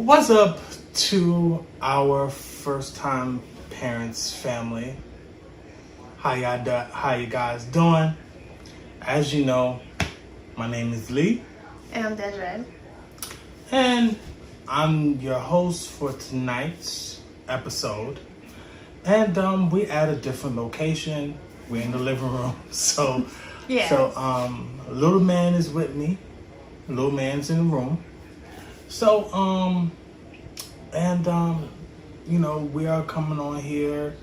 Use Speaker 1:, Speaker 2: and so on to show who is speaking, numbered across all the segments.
Speaker 1: What's up to our first time parents family? How you guys doing? As you know, my name is Lee.
Speaker 2: And I'm Desiree.
Speaker 1: And I'm your host for tonight's episode. And we at a different location. We're in the living room. So little man is with me. Little man's in the room. So we are coming on here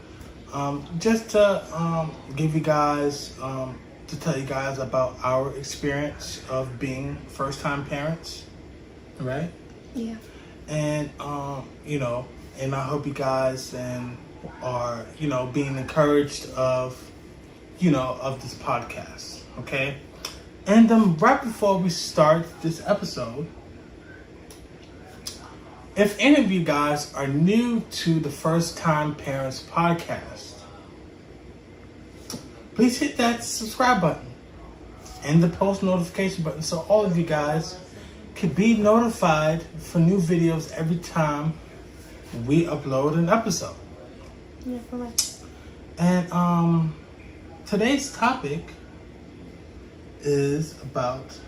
Speaker 1: just to give you guys to tell you guys about our experience of being first time parents, right?
Speaker 2: Yeah.
Speaker 1: And and I hope you guys are being encouraged of this podcast, okay? And right before we start this episode, if any of you guys are new to the First Time Parents podcast, please hit that subscribe button and the post notification button so all of you guys can be notified for new videos every time we upload an episode.
Speaker 2: Yeah, correct.
Speaker 1: And today's topic is about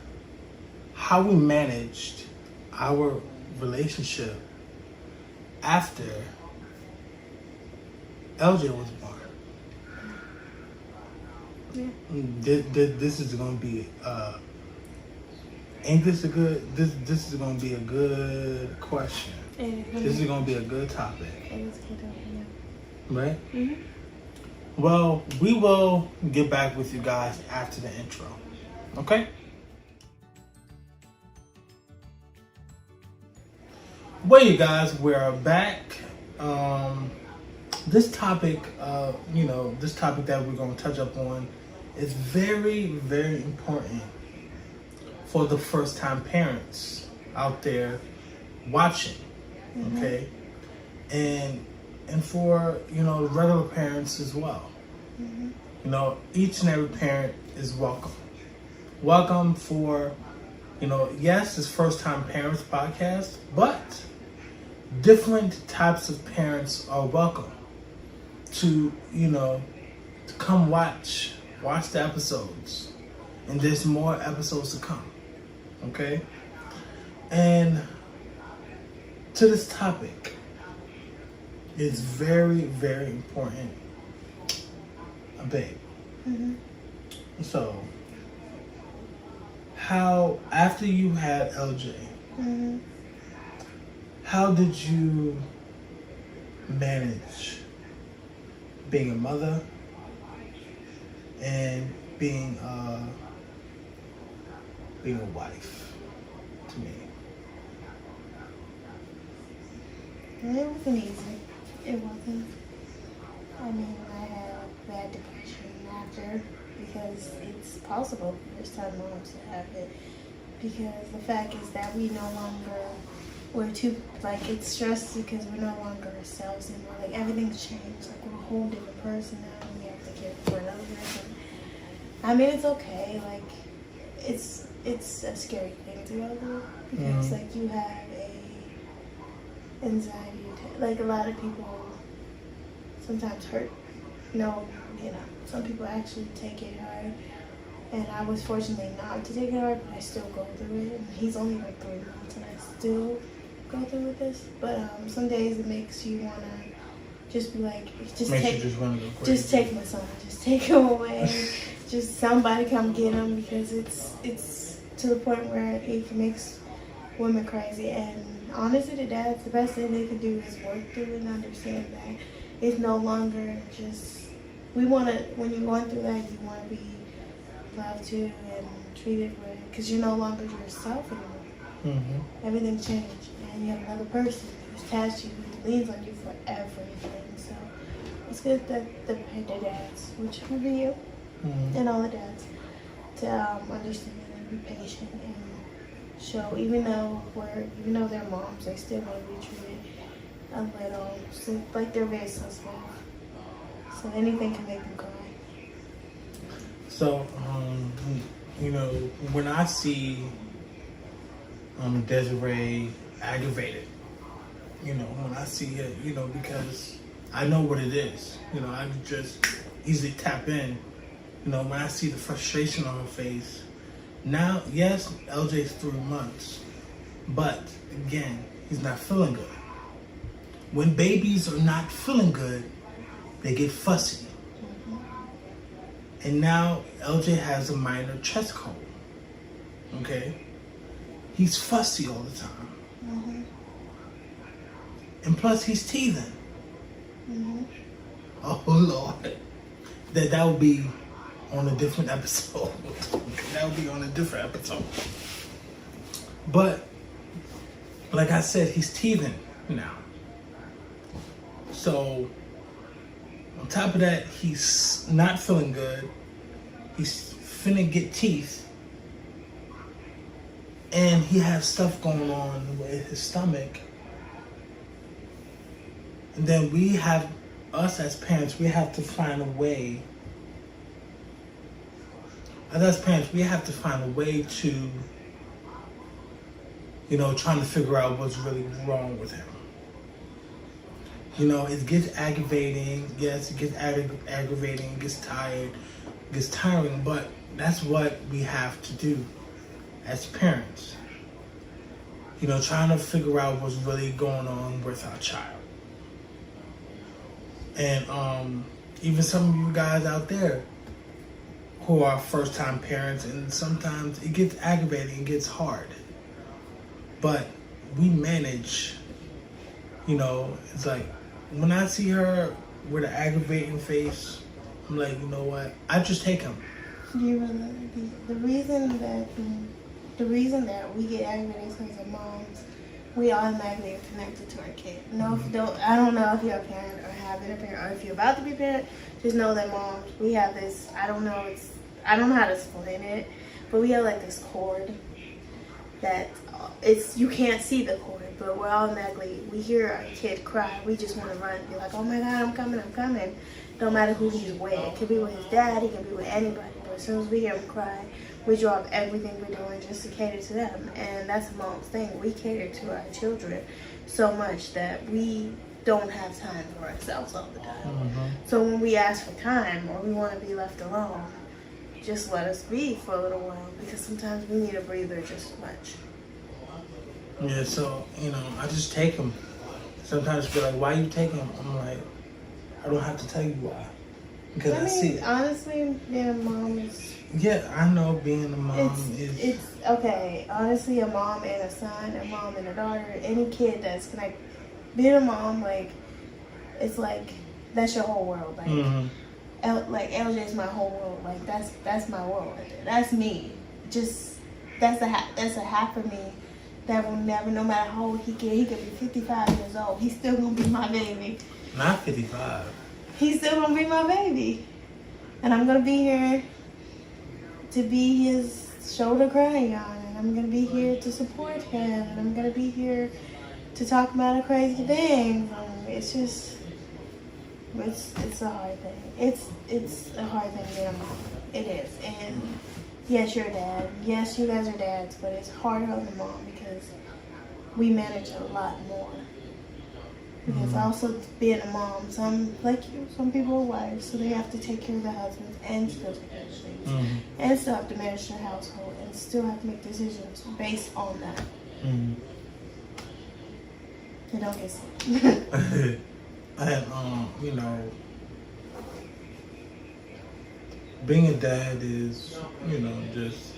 Speaker 1: how we managed our relationship after LJ was born.
Speaker 2: Yeah.
Speaker 1: This is going to be ain't this a good this is going to be a good question. This is going to be a good topic.
Speaker 2: It is good, yeah.
Speaker 1: Right?
Speaker 2: Mm-hmm.
Speaker 1: Well, we will get back with you guys after the intro. Okay? Well, you guys, we're back. This topic, this topic that we're going to touch up on is very, very important for the first-time parents out there watching, okay? And for, regular parents as well. Each and every parent is welcome. Welcome for, yes, it's First-Time Parents podcast, but different types of parents are welcome to come watch the episodes, and there's more episodes to come, okay? And to this topic, it's very, very important, babe. So, how, after you had LJ, how did you manage being a mother and being a wife to me?
Speaker 2: It wasn't easy. It wasn't. I mean, I had bad depression after because it's possible for first time moms to have it. Because the fact is that it's stressed because we're no longer ourselves anymore. Like, everything's changed. Like, we're a whole different person now, and we have to care for another person. I mean, it's okay. Like, it's a scary thing to go through because like you have a anxiety attack. Like, a lot of people sometimes hurt. Some people actually take it hard. And I was fortunate not to take it hard, but I still go through it. And he's only like 3 months, and I still go through with this. But some days it makes you want to just be like, just take my son, just take him away. Just somebody come get him, because it's to the point where it makes women crazy. And honestly, the best thing they can do is work through it and understand that it's no longer just, when you're going through that, you want to be loved to and treated with, because you're no longer yourself anymore. Everything changed, and you have another person who's attached to you, who leans on you for everything. So it's good that the dads, which would be you, and all the dads, to understand and be patient and show, even though they're moms, they still want to be treated a little, so, like, they're very sensitive. So anything can make them cry.
Speaker 1: So, when I see Desiree aggravated, when I see it, because I know what it is. I just easily tap in. When I see the frustration on her face. Now, yes, LJ's 3 months, but again, he's not feeling good. When babies are not feeling good, they get fussy. And now LJ has a minor chest cold. Okay? He's fussy all the time. And plus, he's teething. Oh, Lord. That would be on a different episode. That would be on a different episode. But, like I said, he's teething now. So, on top of that, he's not feeling good. He's finna get teeth. And he has stuff going on with his stomach. And then us as parents, we have to find a way. As parents, we have to find a way to, trying to figure out what's really wrong with him. It gets aggravating. Yes, it gets aggravating. It gets tired. It gets tiring. But that's what we have to do as parents. Trying to figure out what's really going on with our child. And even some of you guys out there who are first-time parents, and sometimes it gets aggravating, it gets hard. But we manage, it's like, when I see her with an aggravating face, I'm like, you know what? I just take him.
Speaker 2: The reason that we get aggravated because of moms, we automatically are connected to our kid. I don't know if you're a parent or have been a parent, or if you're about to be a parent. Just know that moms, we have this. I don't know how to explain it, but we have like this cord that you can't see the cord, but we're automatically, we hear our kid cry, we just want to run and be like, oh my God, I'm coming. No matter who he's with. It could be with his dad, he can be with anybody, but as soon as we hear him cry, we drop everything we're doing just to cater to them. And that's a mom's thing. We cater to our children so much that we don't have time for ourselves all the time. So when we ask for time or we want to be left alone, just let us be for a little while, because sometimes we need a breather just as much.
Speaker 1: Yeah, so, I just take him. Sometimes be like, why you taking him? I'm like, I don't have to tell you why. Because I see it.
Speaker 2: Honestly, being a mom is...
Speaker 1: Yeah, I know being a mom is...
Speaker 2: It's okay. Honestly, a mom and a son, a mom and a daughter, any kid that's connected. Being a mom, like, it's like, that's your whole world. Like, LJ's my whole world. Like, that's my world right there. That's me. Just, that's a half of me that will never, no matter how old he could be 55 years old, he's still gonna be my baby.
Speaker 1: Not 55.
Speaker 2: He's still gonna be my baby. And I'm gonna be here to be his shoulder crying on, and I'm gonna be here to support him, and I'm gonna be here to talk about crazy things. It's just, it's a hard thing. It's a hard thing being a mom. It is. And yes, you're a dad. Yes, you guys are dads, but it's harder on the mom because we manage a lot more. Because also being a mom, some people are wives, so they have to take care of the husbands and still take care of the babies, and still have to manage their household, and still have to make decisions based on that. They don't get sick.
Speaker 1: And being a dad is, just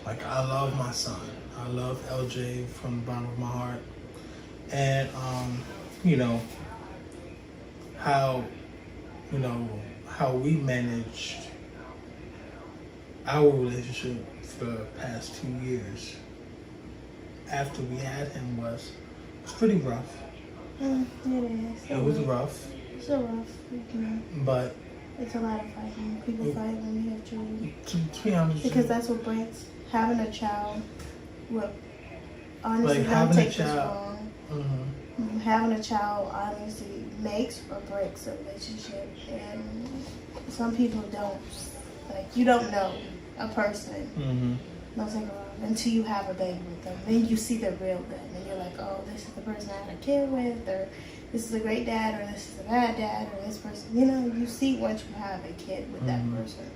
Speaker 1: like, I love my son. I love LJ from the bottom of my heart. And, how we managed our relationship for the past 2 years after we had him was pretty rough.
Speaker 2: It is.
Speaker 1: It was rough.
Speaker 2: It's so rough,
Speaker 1: but
Speaker 2: it's a lot of fighting. People fight when we have children.
Speaker 1: To be honest,
Speaker 2: because that's what breaks having a child. What honestly,
Speaker 1: like
Speaker 2: don't take
Speaker 1: this
Speaker 2: wrong. Having a child honestly makes or breaks a relationship, and some people don't. Like, you don't know a person. Don't take it wrong until you have a baby with them. Then you see the real them, and you're like, oh, this is the person I had a kid with, or this is a great dad, or this is a bad dad, or this person. You know, you see once you have a kid with that person,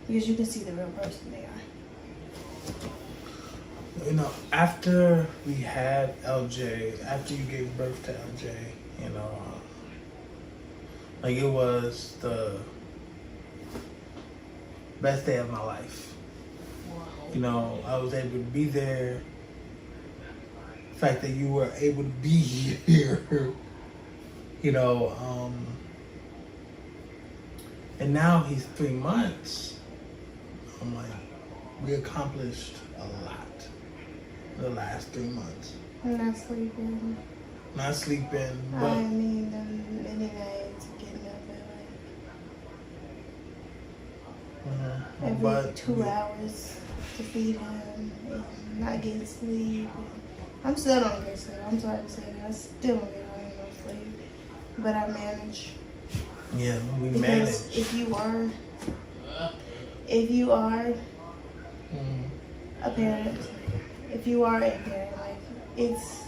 Speaker 2: because you can see the real person they are.
Speaker 1: You know, after we had LJ, after you gave birth to LJ, you know, like it was the best day of my life.
Speaker 2: Wow.
Speaker 1: You know, I was able to be there. The fact that you were able to be here, you know, and now he's 3 months. I'm like, we accomplished a lot in the last 3 months.
Speaker 2: I'm not sleeping.
Speaker 1: Not sleeping, but
Speaker 2: I mean, many nights getting up at like every
Speaker 1: but
Speaker 2: 2 hours to feed him, and not getting sleep. I'm still don't get sleep. I'm sorry to say that. I still don't get enough sleep, but I manage.
Speaker 1: yeah, we
Speaker 2: Because
Speaker 1: managed.
Speaker 2: if you are a parent, like it's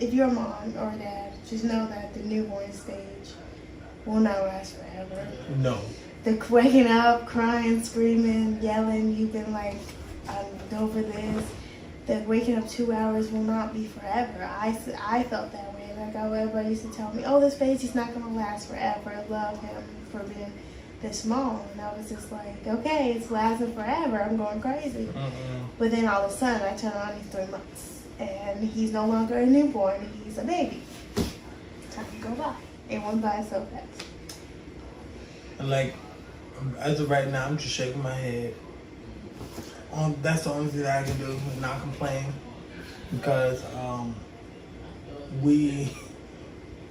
Speaker 2: if you're a mom or a dad, just know that the newborn stage will not last forever.
Speaker 1: No.
Speaker 2: The waking up, crying, screaming, yelling, you've been like, I'm over this. The waking up 2 hours will not be forever. I felt that way. Like everybody used to tell me, oh, this baby's just not gonna last forever. I love him for being this small. And I was just like, okay, it's lasting forever. I'm going crazy. But then all of a sudden I turn on, he's 3 months. And he's no longer a newborn, he's a baby. Time to go by. It went by so fast.
Speaker 1: And like, as of right now, I'm just shaking my head. That's the only thing that I can do, and not complain, because we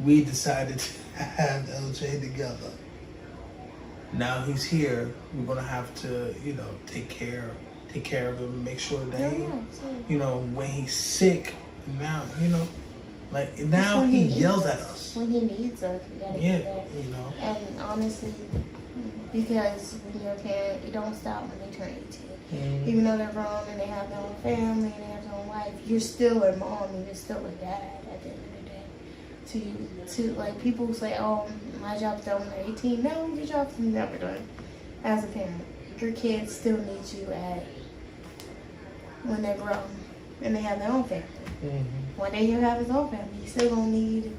Speaker 1: decided to have LJ together. Now he's here. We're gonna have to, you know, take care of him, make sure that he, you know, when he's sick. Now, you know, like now he yells at us
Speaker 2: when he needs us. We gotta
Speaker 1: yeah,
Speaker 2: do that.
Speaker 1: you know.
Speaker 2: And honestly, because when you're a parent, you don't stop when they turn 18. Even though they're grown and they have their own family and they have their own life, you're still a mom and you're still a dad at the end of the day. To like people say, oh, my job's done when they're 18. No, your job's never done. As a parent, your kids still need you when they're grown and they have their own family. One day he'll have his own family. He's still gonna need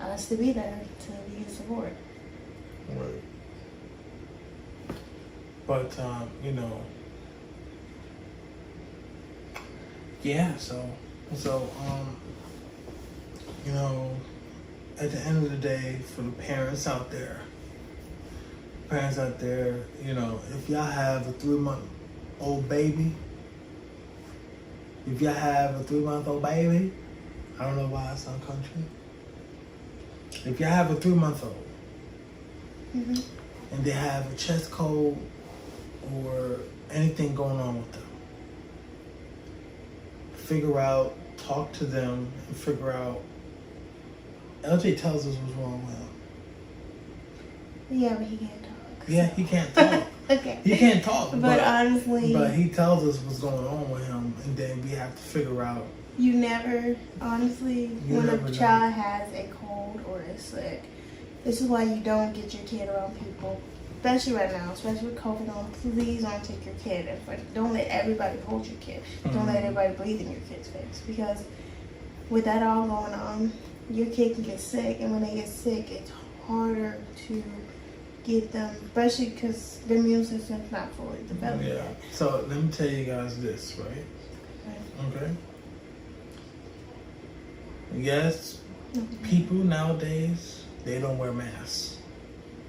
Speaker 2: us to be there to be his support.
Speaker 1: Right. But you know, yeah. So you know, at the end of the day, for the parents out there, you know, if y'all have a 3-month-old baby, I don't know why I sound country. If y'all have a 3-month-old and they have a chest cold or anything going on with them, talk to them and figure out. LJ tells us what's wrong with him.
Speaker 2: Yeah, but he can't talk.
Speaker 1: Yeah, he can't talk.
Speaker 2: Okay.
Speaker 1: He can't talk.
Speaker 2: But honestly...
Speaker 1: But he tells us what's going on with him, and then we have to figure out...
Speaker 2: You never... Honestly, when a child has a cold or is sick, this is why you don't get your kid around people. Especially right now, especially with COVID on. Please don't take your kid in front. Don't let everybody hold your kid. Don't let everybody breathe in your kid's face. Because with that all going on, your kid can get sick. And when they get sick, it's harder to get them, especially because their immune system's not fully developed yet.
Speaker 1: So let me tell you guys this, right? Okay. Yes, people nowadays, they don't wear masks.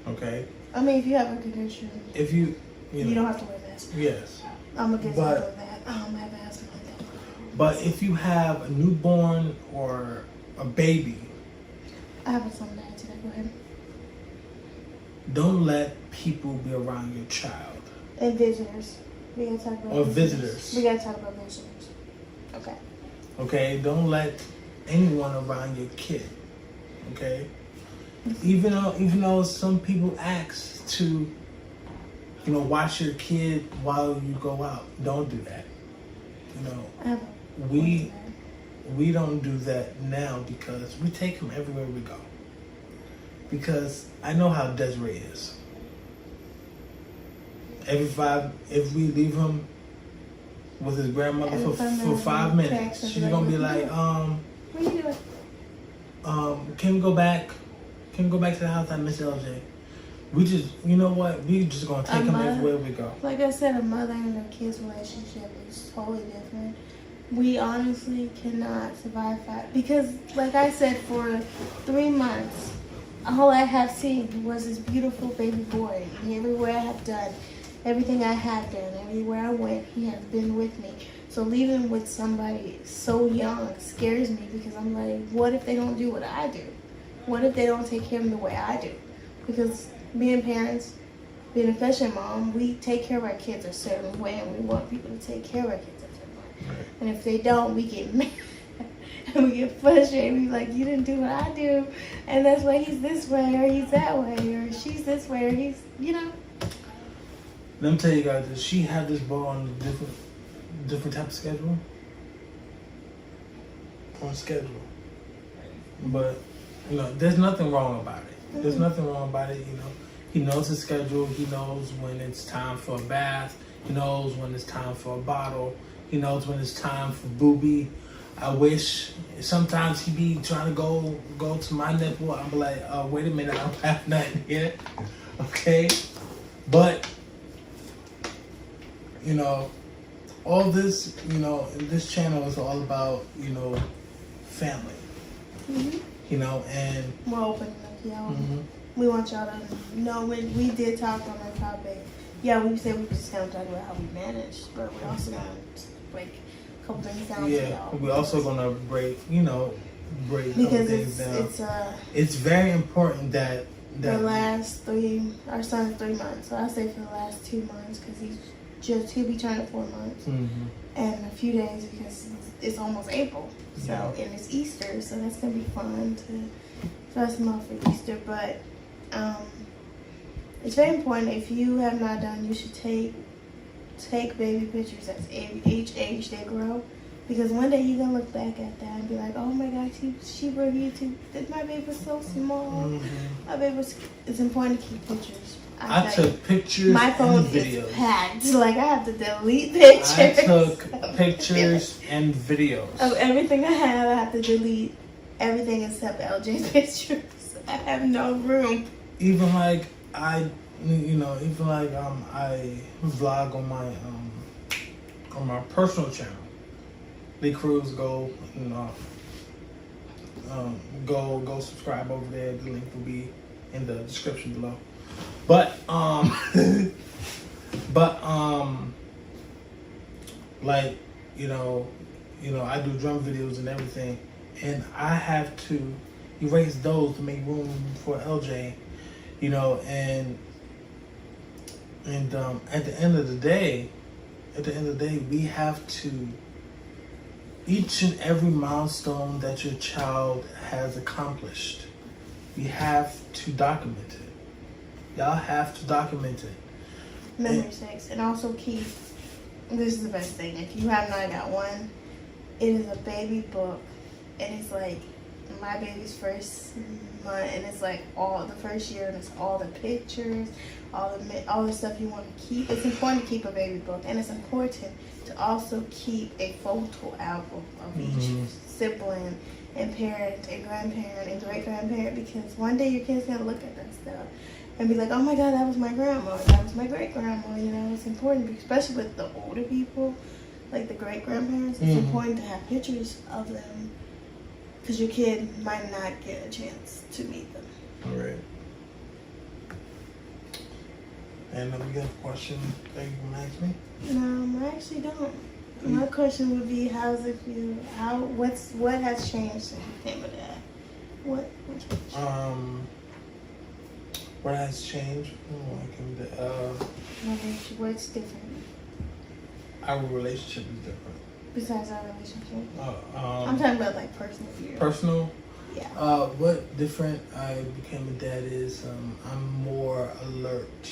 Speaker 1: Okay?
Speaker 2: I mean, if you have a condition, you don't have to wear a mask.
Speaker 1: Yes.
Speaker 2: I'm against all of that. I don't have asthma like that.
Speaker 1: But if you have a newborn or a baby,
Speaker 2: I have something to add to that. Go ahead.
Speaker 1: don't let people be around your child.
Speaker 2: And visitors. We gotta talk about
Speaker 1: visitors.
Speaker 2: We gotta talk about visitors. Okay.
Speaker 1: Okay, don't let anyone around your kid. Okay? Even though some people ask to, watch your kid while you go out, don't do that.
Speaker 2: I have
Speaker 1: we don't do that now because we take him everywhere we go. Because I know how Desiree is. If we leave him with his grandmother for 5 minutes, she's gonna be like,
Speaker 2: what are you doing?
Speaker 1: Can we go back? Can we go back to the house? I miss LJ. We just, you know what? We just gonna take him everywhere we go.
Speaker 2: Like I said, a mother and her kid's relationship is totally different. We honestly cannot survive that because, like I said, for 3 months, all I have seen was this beautiful baby boy. And everywhere I have done, everything I have done, everywhere I went, he has been with me. So leaving with somebody so young scares me because I'm like, what if they don't do what I do? What if they don't take care of him the way I do? Because being parents, being a fashion mom, we take care of our kids a certain way and we want people to take care of our kids a certain way. Right. And if they don't, we get mad and we get frustrated. We're like, you didn't do what I do. And that's why he's this way or he's that way or she's this way or he's, you know.
Speaker 1: Let me tell you guys, does she have this ball on a different type of schedule? On schedule. But, you know, there's nothing wrong about it. There's nothing wrong about it, you know. He knows his schedule. He knows when it's time for a bath. He knows when it's time for a bottle. He knows when it's time for booby. I wish sometimes he be trying to go to my nipple. I'm like, wait a minute, I don't have nothing yet. Okay? But, you know, all this, you know, this channel is all about, you know, family. Mm-hmm. You know, and
Speaker 2: we're open up, y'all. Mm-hmm. We want y'all to know when we did talk on that topic. Yeah, we said we were just gonna talk about how we managed, but we also gonna break a couple things down.
Speaker 1: Yeah, y'all. We're also gonna break a couple things down. It's very important that
Speaker 2: the our son's 3 months. So I say for the last 2 months because he'll be turning 4 months, and a few days because it's almost April. So and it's Easter, so that's gonna be fun to dress him up for Easter. But it's very important. If you have not done, you should take baby pictures at each age they grow, because one day you're gonna look back at that and be like, oh my God, she brought you to my baby was so small. My baby was. It's important to keep pictures.
Speaker 1: I took pictures.
Speaker 2: My phone
Speaker 1: and videos.
Speaker 2: Is packed. Like I have to delete pictures.
Speaker 1: I took pictures and videos
Speaker 2: of everything I have. I have to delete everything except LJ's pictures. I have no room.
Speaker 1: Even like I vlog on my personal channel. Lee Cruz, go subscribe over there. The link will be in the description below. But like I do drum videos and everything, and I have to erase those to make room for LJ, and at the end of the day, we have to, each and every milestone that your child has accomplished, we have to document it. Y'all have to document it.
Speaker 2: Memory sticks. And also keep, this is the best thing, if you have not got one, it is a baby book, and it's like my baby's first month, and it's like all the first year, and it's all the pictures, all the stuff you want to keep. It's important to keep a baby book, and it's important to also keep a photo album of each sibling and parent and grandparent and great grandparent, because one day your kid's gonna look at that stuff and be like, oh my God, that was my grandma, that was my great grandma. It's important, especially with the older people, like the great grandparents. It's important to have pictures of them, because your kid might not get a chance to meet them.
Speaker 1: All right. And we got a question that you want to ask me?
Speaker 2: No, I actually don't. My question would be, how's it feel? What has changed since you came with that? What changed?
Speaker 1: What has changed?
Speaker 2: What's different?
Speaker 1: Our relationship is different.
Speaker 2: Besides our relationship? I'm talking about like personal view.
Speaker 1: Personal?
Speaker 2: Yeah.
Speaker 1: What different I became a dad is I'm more alert.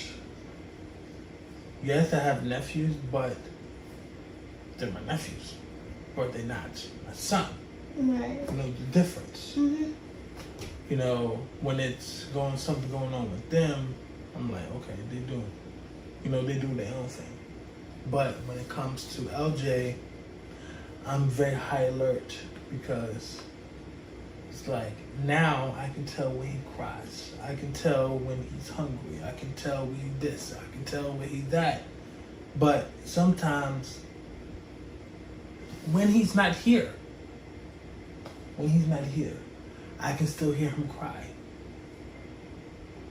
Speaker 1: Yes, I have nephews, but they're my nephews. or they're not my son.
Speaker 2: Right.
Speaker 1: You know the difference.
Speaker 2: Mm-hmm.
Speaker 1: You know, when it's something going on with them, I'm like, okay, they do their own thing. But when it comes to LJ, I'm very high alert because it's like now I can tell when he cries. I can tell when he's hungry. I can tell when he's this. I can tell when he's that. But sometimes when he's not here, I can still hear him cry.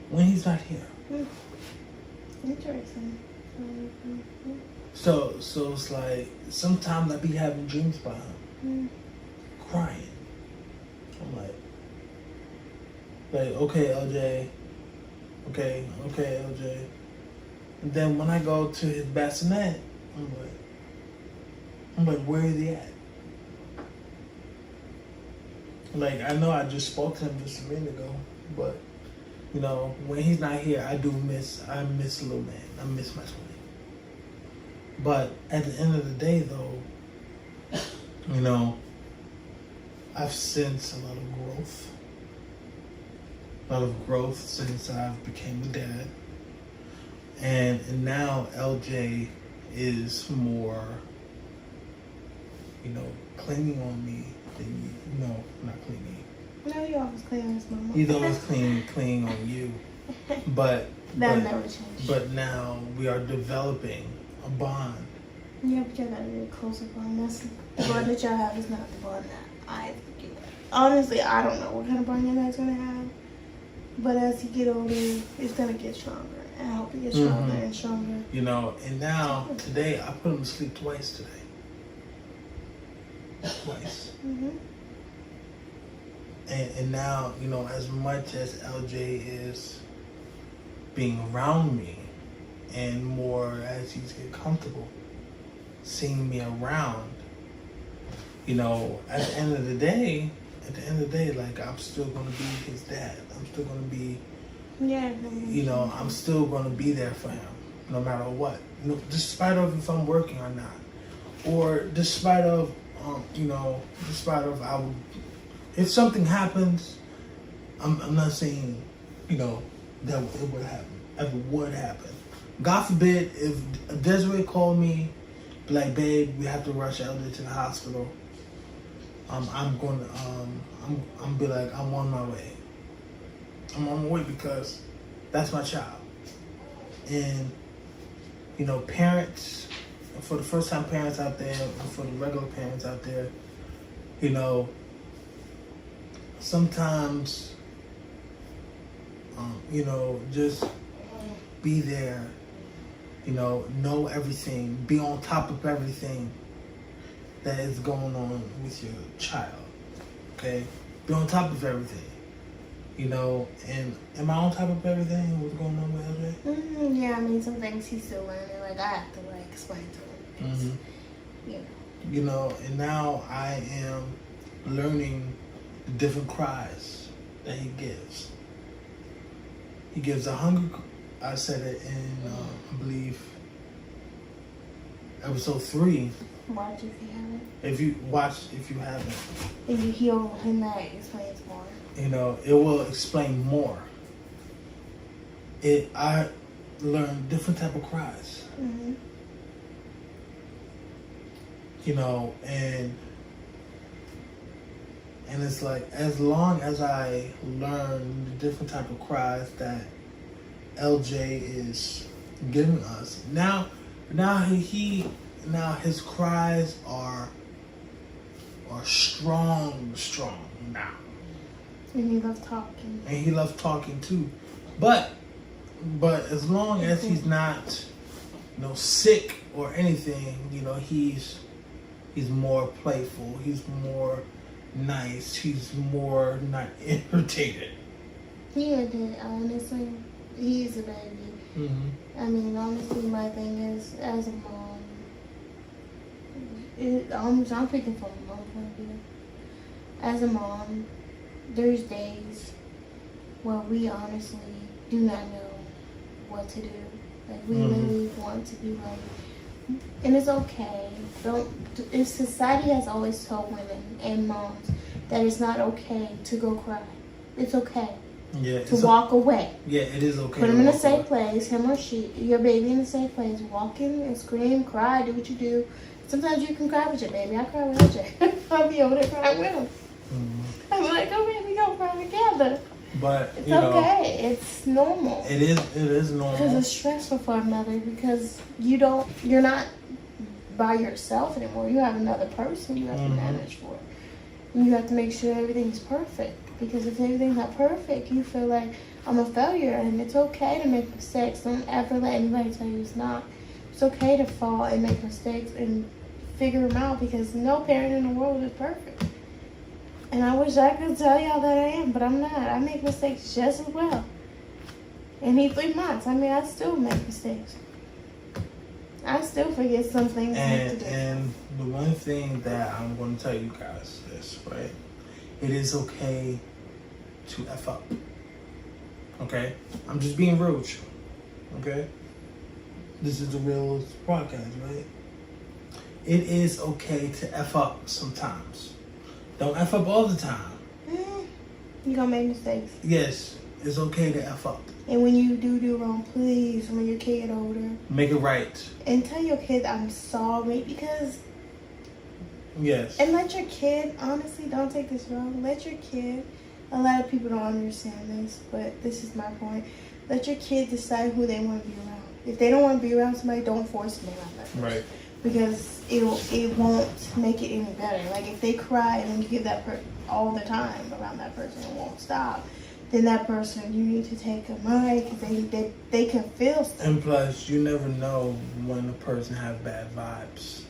Speaker 1: When he's not here.
Speaker 2: Interesting.
Speaker 1: So it's like sometimes I be having dreams about him crying. I'm like, okay, LJ, okay, LJ. And then when I go to his bassinet, I'm like, where is he at? Like, I know I just spoke to him just a minute ago, but you know, when he's not here, I miss little man. I miss my son. But at the end of the day, though, you know, I've sensed a lot of growth since I've became a dad, and now LJ is more, you know, clinging on me than you. No, not clinging.
Speaker 2: No, you always clean on his mama.
Speaker 1: He's always clinging on you, but
Speaker 2: that never changed.
Speaker 1: But now we are developing a bond.
Speaker 2: Yeah, but y'all got a very closer bond. That's the bond that y'all have is not the bond that I think you have. Honestly, I don't know what kind of bond you guys gonna have, but as you get older, it's gonna get stronger, and I hope it gets stronger and stronger.
Speaker 1: You know, and now today I put him to sleep twice today. Twice. And now, you know, as much as LJ is being around me, and more as he's get comfortable seeing me around, you know, at the end of the day, like, I'm still gonna be his dad. I'm still gonna be, you know, I'm still gonna be there for him, no matter what. You know, despite of if I'm working or not, or despite of, if something happens, I'm not saying, you know, that it would happen. If it would happen, God forbid, if Desiree called me, be like, babe, we have to rush LJ to the hospital. I'm be like, I'm on my way. I'm on my way because that's my child. And, you know, parents, for the first time parents out there, and for the regular parents out there, you know, sometimes, you know, just be there, you know everything, be on top of everything that is going on with your child, okay? Be on top of everything, you know, and am I on top of everything? What's going on with LJ?
Speaker 2: Yeah, I mean, some things he's still learning, like, I have to, like, explain to him, you know.
Speaker 1: You know, and now I am learning the different cries that he gives. He gives a hunger. I said it in, I believe, episode 3.
Speaker 2: Watch if you haven't.
Speaker 1: If you haven't.
Speaker 2: If you heal him, that explains more.
Speaker 1: You know, it will explain more. I learned different type of cries. You know, and it's like, as long as I learn the different type of cries that LJ is giving us, now his cries are strong now.
Speaker 2: And he loves talking.
Speaker 1: And he loves talking too. But as long as he's not, you know, sick or anything, you know, he's more playful, he's more nice, he's more not irritated.
Speaker 2: He did, honestly. He's a baby. I mean, honestly, my thing is, as a mom, I'm speaking from a mom's point of view. As a mom, there's days where we honestly do not know what to do. Like, we literally want to be like, And it's okay. Don't. If society has always told women and moms that it's not okay to go cry. It's okay.
Speaker 1: Yeah.
Speaker 2: To walk away.
Speaker 1: Yeah, it is okay.
Speaker 2: Put him in a safe place. Him or she, your baby in a safe place. Walk in and scream, cry, do what you do. Sometimes you can cry with your baby. I cry with LJ. I'll be over there crying with him. Mm-hmm. I'm like, oh baby, go cry together.
Speaker 1: But
Speaker 2: it's okay. It's normal.
Speaker 1: It is normal.
Speaker 2: Because it's stressful for a mother because you're not by yourself anymore. You have another person you have to manage for. And you have to make sure everything's perfect. Because if everything's not perfect, you feel like I'm a failure. And it's okay to make mistakes. Don't ever let anybody tell you it's not. It's okay to fall and make mistakes and figure them out because no parent in the world is perfect. And I wish I could tell y'all that I am, but I'm not. I make mistakes just as well. And he's 3 months. I mean, I still make mistakes. I still forget some things.
Speaker 1: And the one thing that I'm going to tell you guys is, right? It is okay to F up. Okay? I'm just being real with you. Okay? This is the real podcast, right? It is okay to F up sometimes. Don't F up all the time.
Speaker 2: You're going to make mistakes.
Speaker 1: Yes, it's okay to F up.
Speaker 2: And when you do wrong, please, when your kid get older,
Speaker 1: make it right.
Speaker 2: And tell your kid I'm sorry because...
Speaker 1: Yes.
Speaker 2: And let your kid, honestly, don't take this wrong. Let your kid, a lot of people don't understand this, but this is my point. Let your kid decide who they want to be around. If they don't want to be around somebody, don't force them around that person.
Speaker 1: Right.
Speaker 2: Because it won't make it any better. Like if they cry and then you give that person all the time around that person and won't stop, then that person you need to take them away because they can feel stuff.
Speaker 1: And plus, you never know when a person has bad vibes.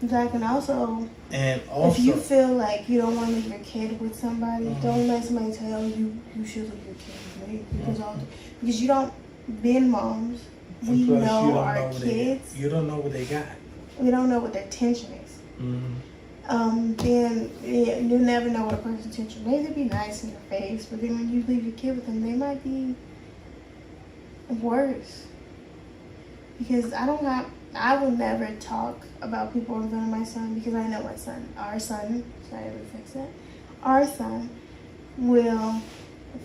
Speaker 2: Exactly. And also, if you feel like you don't want to leave your kid with somebody, don't let somebody tell you should leave your kid with me because you don't. Being moms, we know our kids.
Speaker 1: You don't know what they got.
Speaker 2: We don't know what their tension is. Then you never know what a person's tension. Maybe they'd be nice in your face, but then when you leave your kid with them, they might be worse. Because I would never talk about people in front of my son because I know our son will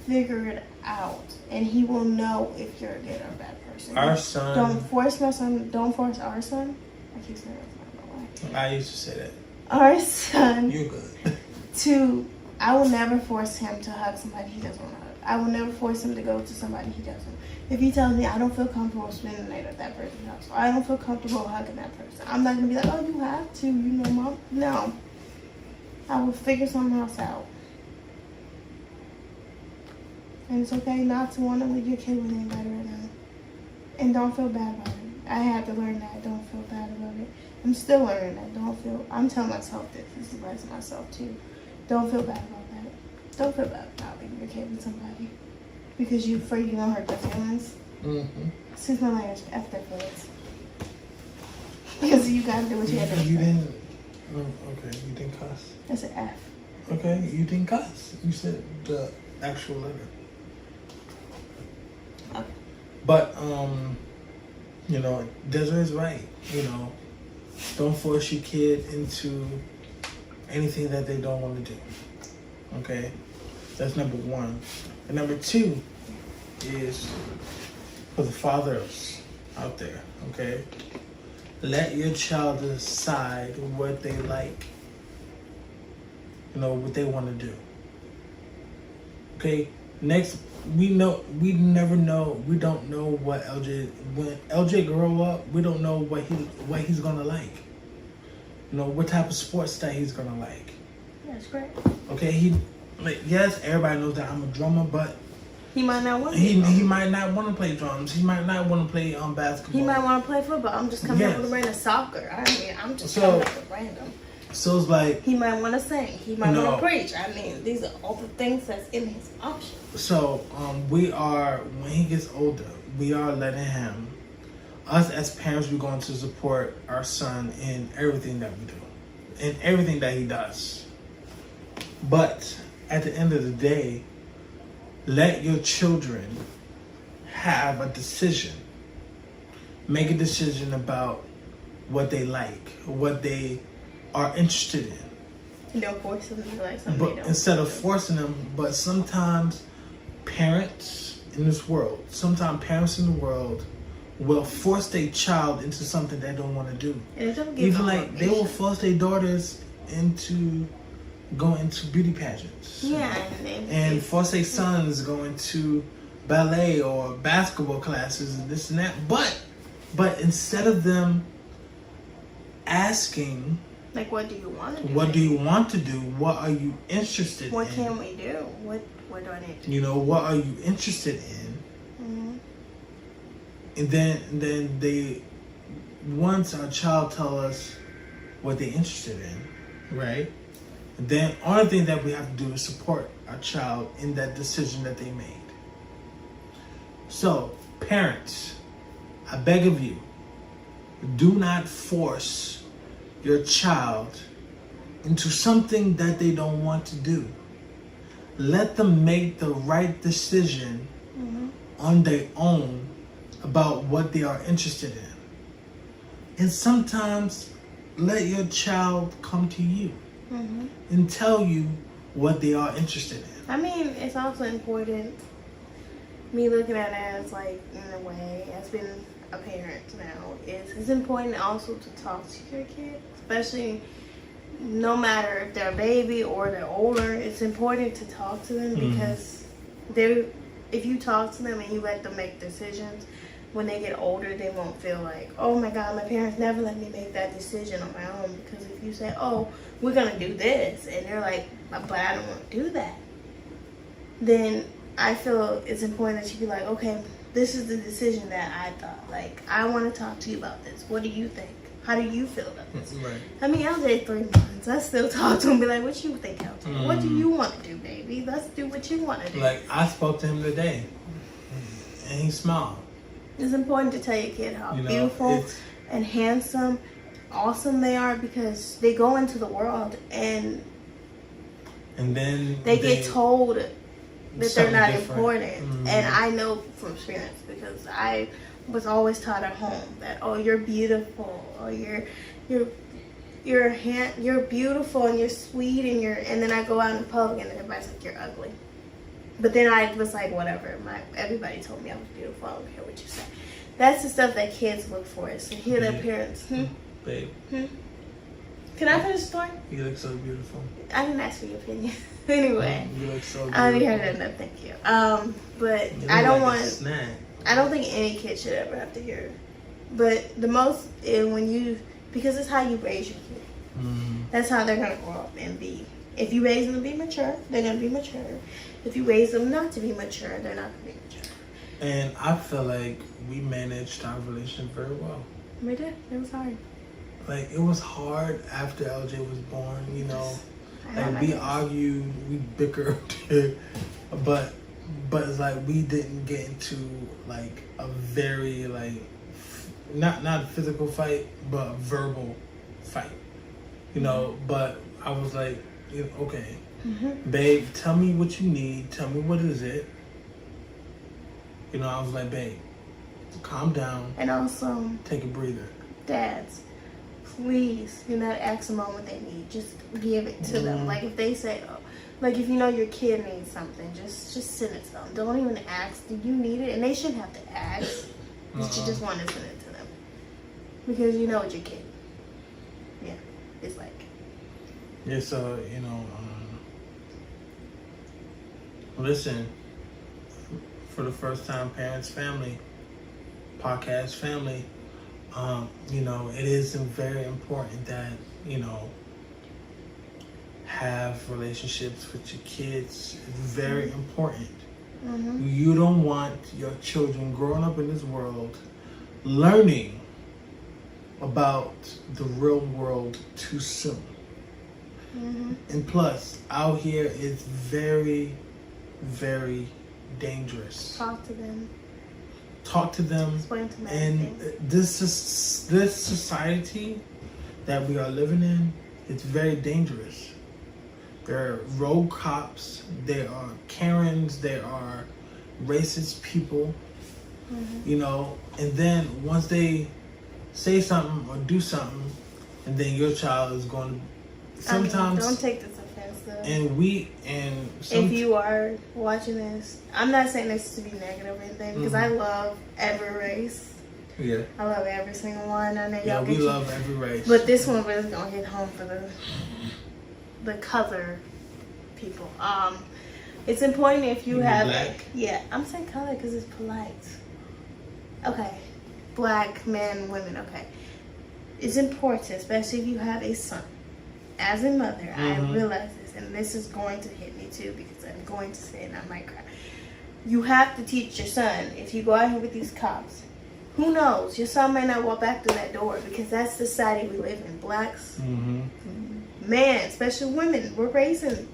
Speaker 2: figure it out and he will know if you're a good or a bad person.
Speaker 1: Our son.
Speaker 2: Don't force our son. I keep saying that, I don't know why.
Speaker 1: I used to say that.
Speaker 2: Our son.
Speaker 1: You're good.
Speaker 2: I will never force him to hug somebody he doesn't want to hug. I will never force him to go to somebody he doesn't. If he tells me I don't feel comfortable spending the night at that person's house, or I don't feel comfortable hugging that person, I'm not going to be like, oh, you have to, Mom. No. I will figure something else out. And it's okay not to want to leave your kid with anybody right now. And don't feel bad about it. I had to learn that. Don't feel bad about it. I'm still learning that. I'm telling myself this. This applies to myself too. Don't feel bad about that. Don't feel bad about leaving your kid with somebody. Because you're afraid you're going to hurt their feelings. Excuse my language. F their feelings. Because you got to do what you have to do.
Speaker 1: You didn't... okay, you didn't cuss.
Speaker 2: I said F.
Speaker 1: Okay, you didn't cuss. You said the actual letter.
Speaker 2: Okay.
Speaker 1: But, Desiree's right. Don't force your kid into anything that they don't want to do. Okay? That's number one. And number two is for the fathers out there. Okay? Let your child decide what they like. What they want to do. Okay? Next, we never know. We don't know what when LJ grow up, we don't know what he's gonna like. What type of sports that he's gonna like.
Speaker 2: That's great.
Speaker 1: Okay, yes, everybody knows that I'm a drummer, but
Speaker 2: he might not want to.
Speaker 1: He might not want to play drums. He might not want to play basketball.
Speaker 2: He might want to play football. I'm just coming up with a random soccer. I'm just coming up with random.
Speaker 1: So it's like
Speaker 2: he might want to sing. He might want to preach. These are all the things that's in his option. So
Speaker 1: when he gets older, we are letting him. Us as parents, we're going to support our son in everything that we do, in everything that he does. But at the end of the day, let your children have a decision. Make a decision about what they like, what they are interested in.
Speaker 2: You don't force them to do like something.
Speaker 1: But instead of forcing them, but sometimes parents in the world will force their child into something they don't want to do.
Speaker 2: And it don't give
Speaker 1: Even
Speaker 2: them
Speaker 1: like they will force their daughters into going into beauty pageants.
Speaker 2: Yeah,
Speaker 1: and force their sons going to ballet or basketball classes and this and that. But instead of them asking,
Speaker 2: like, what do you want to do?
Speaker 1: What do you want to do? What are you interested
Speaker 2: What
Speaker 1: in?
Speaker 2: can we do? What do I need to do?
Speaker 1: You know, what are you interested in?
Speaker 2: Mm-hmm.
Speaker 1: And then they, once our child tell us what they're interested in, right? Then only thing that we have to do is support our child in that decision that they made. So, parents, I beg of you, do not force your child into something that they don't want to do. Let them make the right decision on their own about what they are interested in. And sometimes let your child come to you and tell you what they are interested in.
Speaker 2: I mean, it's also important, me looking at it as like, in a way, as being a parent now, it's important also to talk to your kids, especially no matter if they're a baby or they're older. It's important to talk to them because if you talk to them and you let them make decisions, when they get older, they won't feel like, oh my God, my parents never let me make that decision on my own. Because if you say, oh, we're going to do this, and they're like, but I don't want to do that, then I feel it's important that you be like, okay, this is the decision that I thought. Like, I want to talk to you about this. What do you think? How do you feel about this?
Speaker 1: Right.
Speaker 2: I mean, I was there 3 months. I still talk to him, be like, what you think, LJ? What do you want to do, baby? Let's do what you want to do.
Speaker 1: Like, I spoke to him today, and he smiled.
Speaker 2: It's important to tell your kid how beautiful and handsome, awesome they are, because they go into the world and
Speaker 1: then
Speaker 2: they get told that they're not important. And I know from experience, because I was always taught at home that, oh, you're beautiful, or you're beautiful and you're sweet, and then I go out in public and everybody's like, you're ugly. But then I was like, whatever. Everybody told me I was beautiful. I don't care what you say. That's the stuff that kids look for. Is to hear their parents.
Speaker 1: Babe.
Speaker 2: Can I finish the story?
Speaker 1: You look so beautiful.
Speaker 2: I didn't ask for your opinion. Anyway.
Speaker 1: You look so beautiful.
Speaker 2: I didn't hear that enough. Thank you. But I don't want. I don't think any kid should ever have to hear it. But the most because it's how you raise your kid. That's how they're gonna grow up and be. If you raise them to be mature, they're gonna be mature. If you raise them not to be mature, they're not gonna be mature.
Speaker 1: And I feel like we managed our relationship very well.
Speaker 2: We did. It was hard.
Speaker 1: Like, it was hard after LJ was born, you know. Like, we argued, we bickered, but it's like we didn't get into like a very like not a physical fight, but a verbal fight, you know. But I was like, okay, babe, tell me what you need. Tell me what is it. You know, I was like, babe, calm down.
Speaker 2: And also,
Speaker 1: take a breather.
Speaker 2: Dads, please do not ask them all what they need. Just give it to them. Like, if they say, oh, like, if you know your kid needs something, just send it to them. Don't even ask, do you need it? And they shouldn't have to ask. You just want to send it to them. Because you know it's your kid. Yeah, it's like.
Speaker 1: Yeah, so, you know, listen, for the first time, parents, family, podcast family, you know, it is very important that, you know, have relationships with your kids. It's very important. You don't want your children growing up in this world learning about the real world too soon. And plus, out here is very, very dangerous.
Speaker 2: Talk to them. Explain to them.
Speaker 1: And this society that we are living in, it's very dangerous. There are rogue cops, there are Karens, there are racist people, you know, and then once they say something or do something, and then your child is going to sometimes.
Speaker 2: Don't take this offensive.
Speaker 1: And
Speaker 2: if you are watching this, I'm not saying this to be negative or anything because I love every race.
Speaker 1: Yeah.
Speaker 2: I love every single one. I know
Speaker 1: y'all we love every race.
Speaker 2: But this one really gonna hit home for the color people. It's important if you have
Speaker 1: black?
Speaker 2: Yeah, I'm saying color because it's polite. Okay, black men, women. Okay, it's important, especially if you have a son. As a mother, I realize this, and this is going to hit me too because I'm going to say it and I might cry. You have to teach your son, if you go out here with these cops, who knows, your son may not walk back through that door because that's the society we live in. Blacks, men, especially women, we're raising.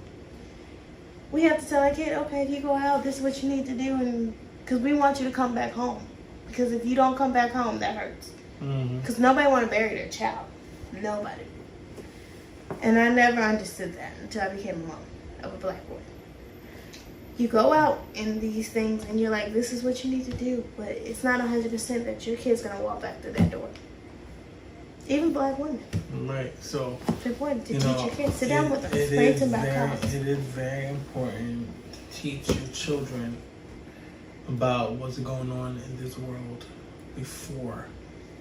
Speaker 2: We have to tell our kid, okay, if you go out, this is what you need to do, and because we want you to come back home. Because if you don't come back home, that hurts. Because nobody want to bury their child. Nobody. And I never understood that until I became a mom of a black boy. You go out in these things and you're like, this is what you need to do. But it's not 100% that your kid's going to walk back through that door. Even black women.
Speaker 1: Right. So
Speaker 2: it's important to teach your kids. Sit down with them. Explain to them about colors.
Speaker 1: It is very important to teach your children about what's going on in this world before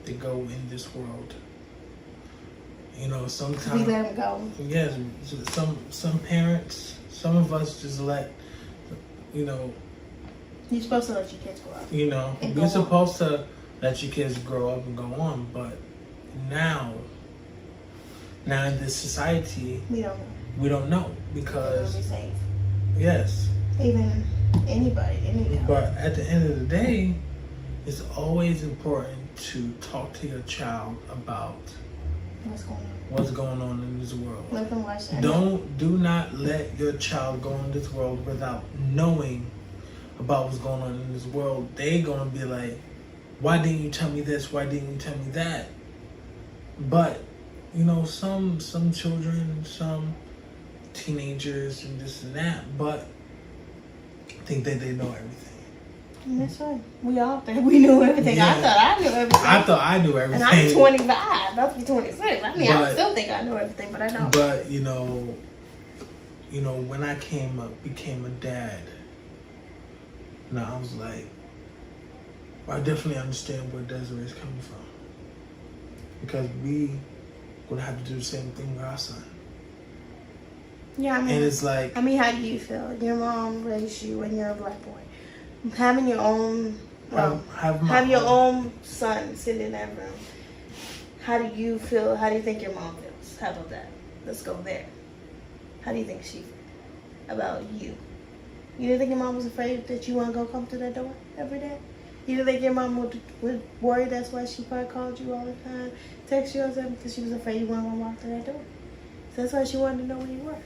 Speaker 1: they go in this world. You know, sometimes
Speaker 2: we let them go.
Speaker 1: Yes, some parents, some of us just let, you know.
Speaker 2: You're supposed to let your kids grow up.
Speaker 1: You know, you're supposed to let your kids grow up and go on, but now in this society, we don't know because yes,
Speaker 2: even anybody,
Speaker 1: But at the end of the day, it's always important to talk to your child about what's going on in this world.
Speaker 2: Let them watch that.
Speaker 1: Do not let your child go in this world without knowing about what's going on in this world. They gonna be like, why didn't you tell me this? Why didn't you tell me that? But you know, some children, some teenagers, and this and that, but think that they know everything.
Speaker 2: And that's right. We all think we knew everything. Yeah. I thought I knew everything.
Speaker 1: I thought I knew everything.
Speaker 2: And I'm 25. About to be 26. I mean, I still think I know everything, but I don't.
Speaker 1: But you know, when I became a dad, I was like, I definitely understand where Desiree is coming from. Because we gonna have to do the same thing with our son.
Speaker 2: Yeah, I mean,
Speaker 1: and it's like,
Speaker 2: how do you feel? Your mom raised you when you're a black boy. Having your own, have your own son sitting in that room. How do you feel? How do you think your mom feels? How about that? Let's go there. How do you think she feels about you? You didn't think your mom was afraid that you want to come to that door every day? You didn't think your mom would worry? That's why she probably called you all the time, text you all the time, because she was afraid you weren't going to walk through that door. So that's why she wanted to know where you were.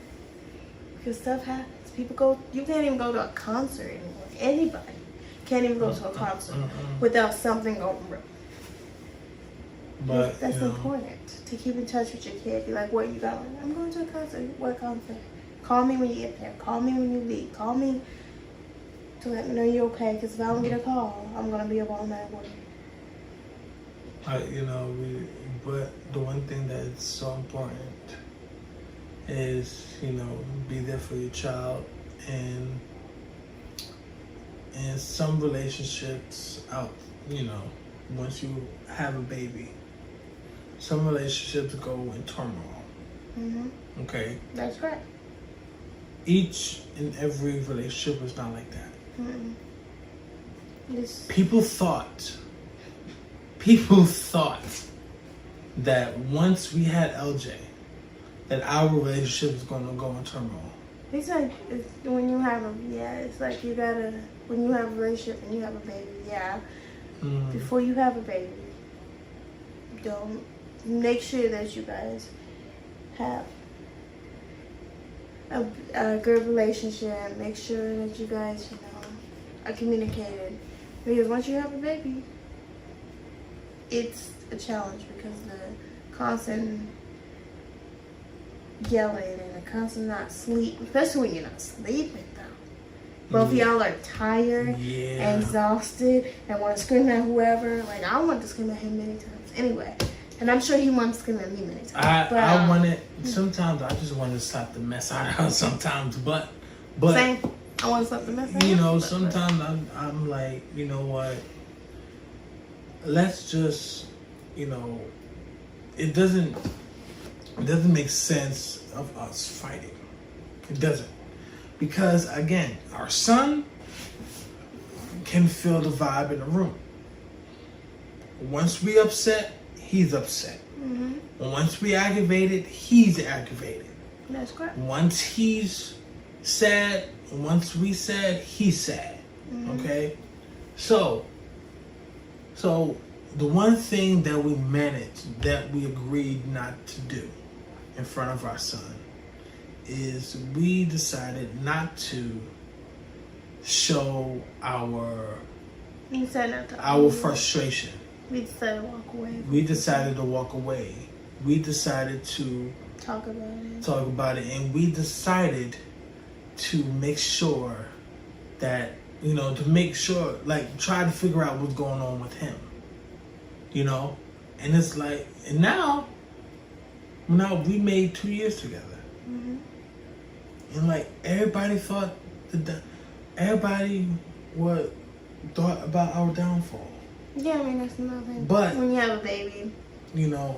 Speaker 2: Because stuff happens. People go, you can't even go to a concert anymore. Anybody can't even go to a concert without something going wrong.
Speaker 1: But
Speaker 2: that's important to keep in touch with your kid. Be like, where you going? I'm going to a concert. What concert? Call me when you get there. Call me when you leave. Call me to let me know you're okay. Because if I don't get a call, I'm going to be up all night working.
Speaker 1: But the one thing that's so important is, be there for your child. And some relationships once you have a baby, some relationships go in turmoil. Okay? That's right. Each and every relationship is not like that. Yes. People thought that once we had LJ, that our relationship is going to go in turmoil.
Speaker 2: It's like when you have it's like when you have a relationship and you have a baby, before you have a baby, don't make sure that you guys have a good relationship. Make sure that you guys, are communicated. Because once you have a baby, it's a challenge because the constant yelling and the constant not sleep, especially when you're not sleeping though. Both of y'all are tired, exhausted, and want to scream at whoever. Like, I want to scream at him many times. Anyway, and I'm sure he wants to scream at me many times.
Speaker 1: I want it. Sometimes I just want to slap the mess out of her. Sometimes, but
Speaker 2: same. I want to slap the mess out of her.
Speaker 1: You know, sometimes I'm like, you know what? Let's just, you know, it doesn't make sense of us fighting. It doesn't, because again, our son can feel the vibe in the room. Once we upset, he's upset.
Speaker 2: Mm-hmm.
Speaker 1: Once we aggravated, he's aggravated.
Speaker 2: That's correct.
Speaker 1: Once he's sad, once we sad, he's sad.
Speaker 2: Mm-hmm.
Speaker 1: Okay? So the one thing that we managed, that we agreed not to do in front of our son, is we decided not to show our frustration.
Speaker 2: We decided to walk away.
Speaker 1: We decided to walk away. We decided to
Speaker 2: talk about it,
Speaker 1: and we decided to make sure that, you know, like, try to figure out what's going on with him, you know. And it's like, and now we made 2 years together.
Speaker 2: Mm-hmm.
Speaker 1: And like, everybody thought about our downfall.
Speaker 2: Yeah, I mean, that's nothing.
Speaker 1: But
Speaker 2: when you have a baby,
Speaker 1: you know,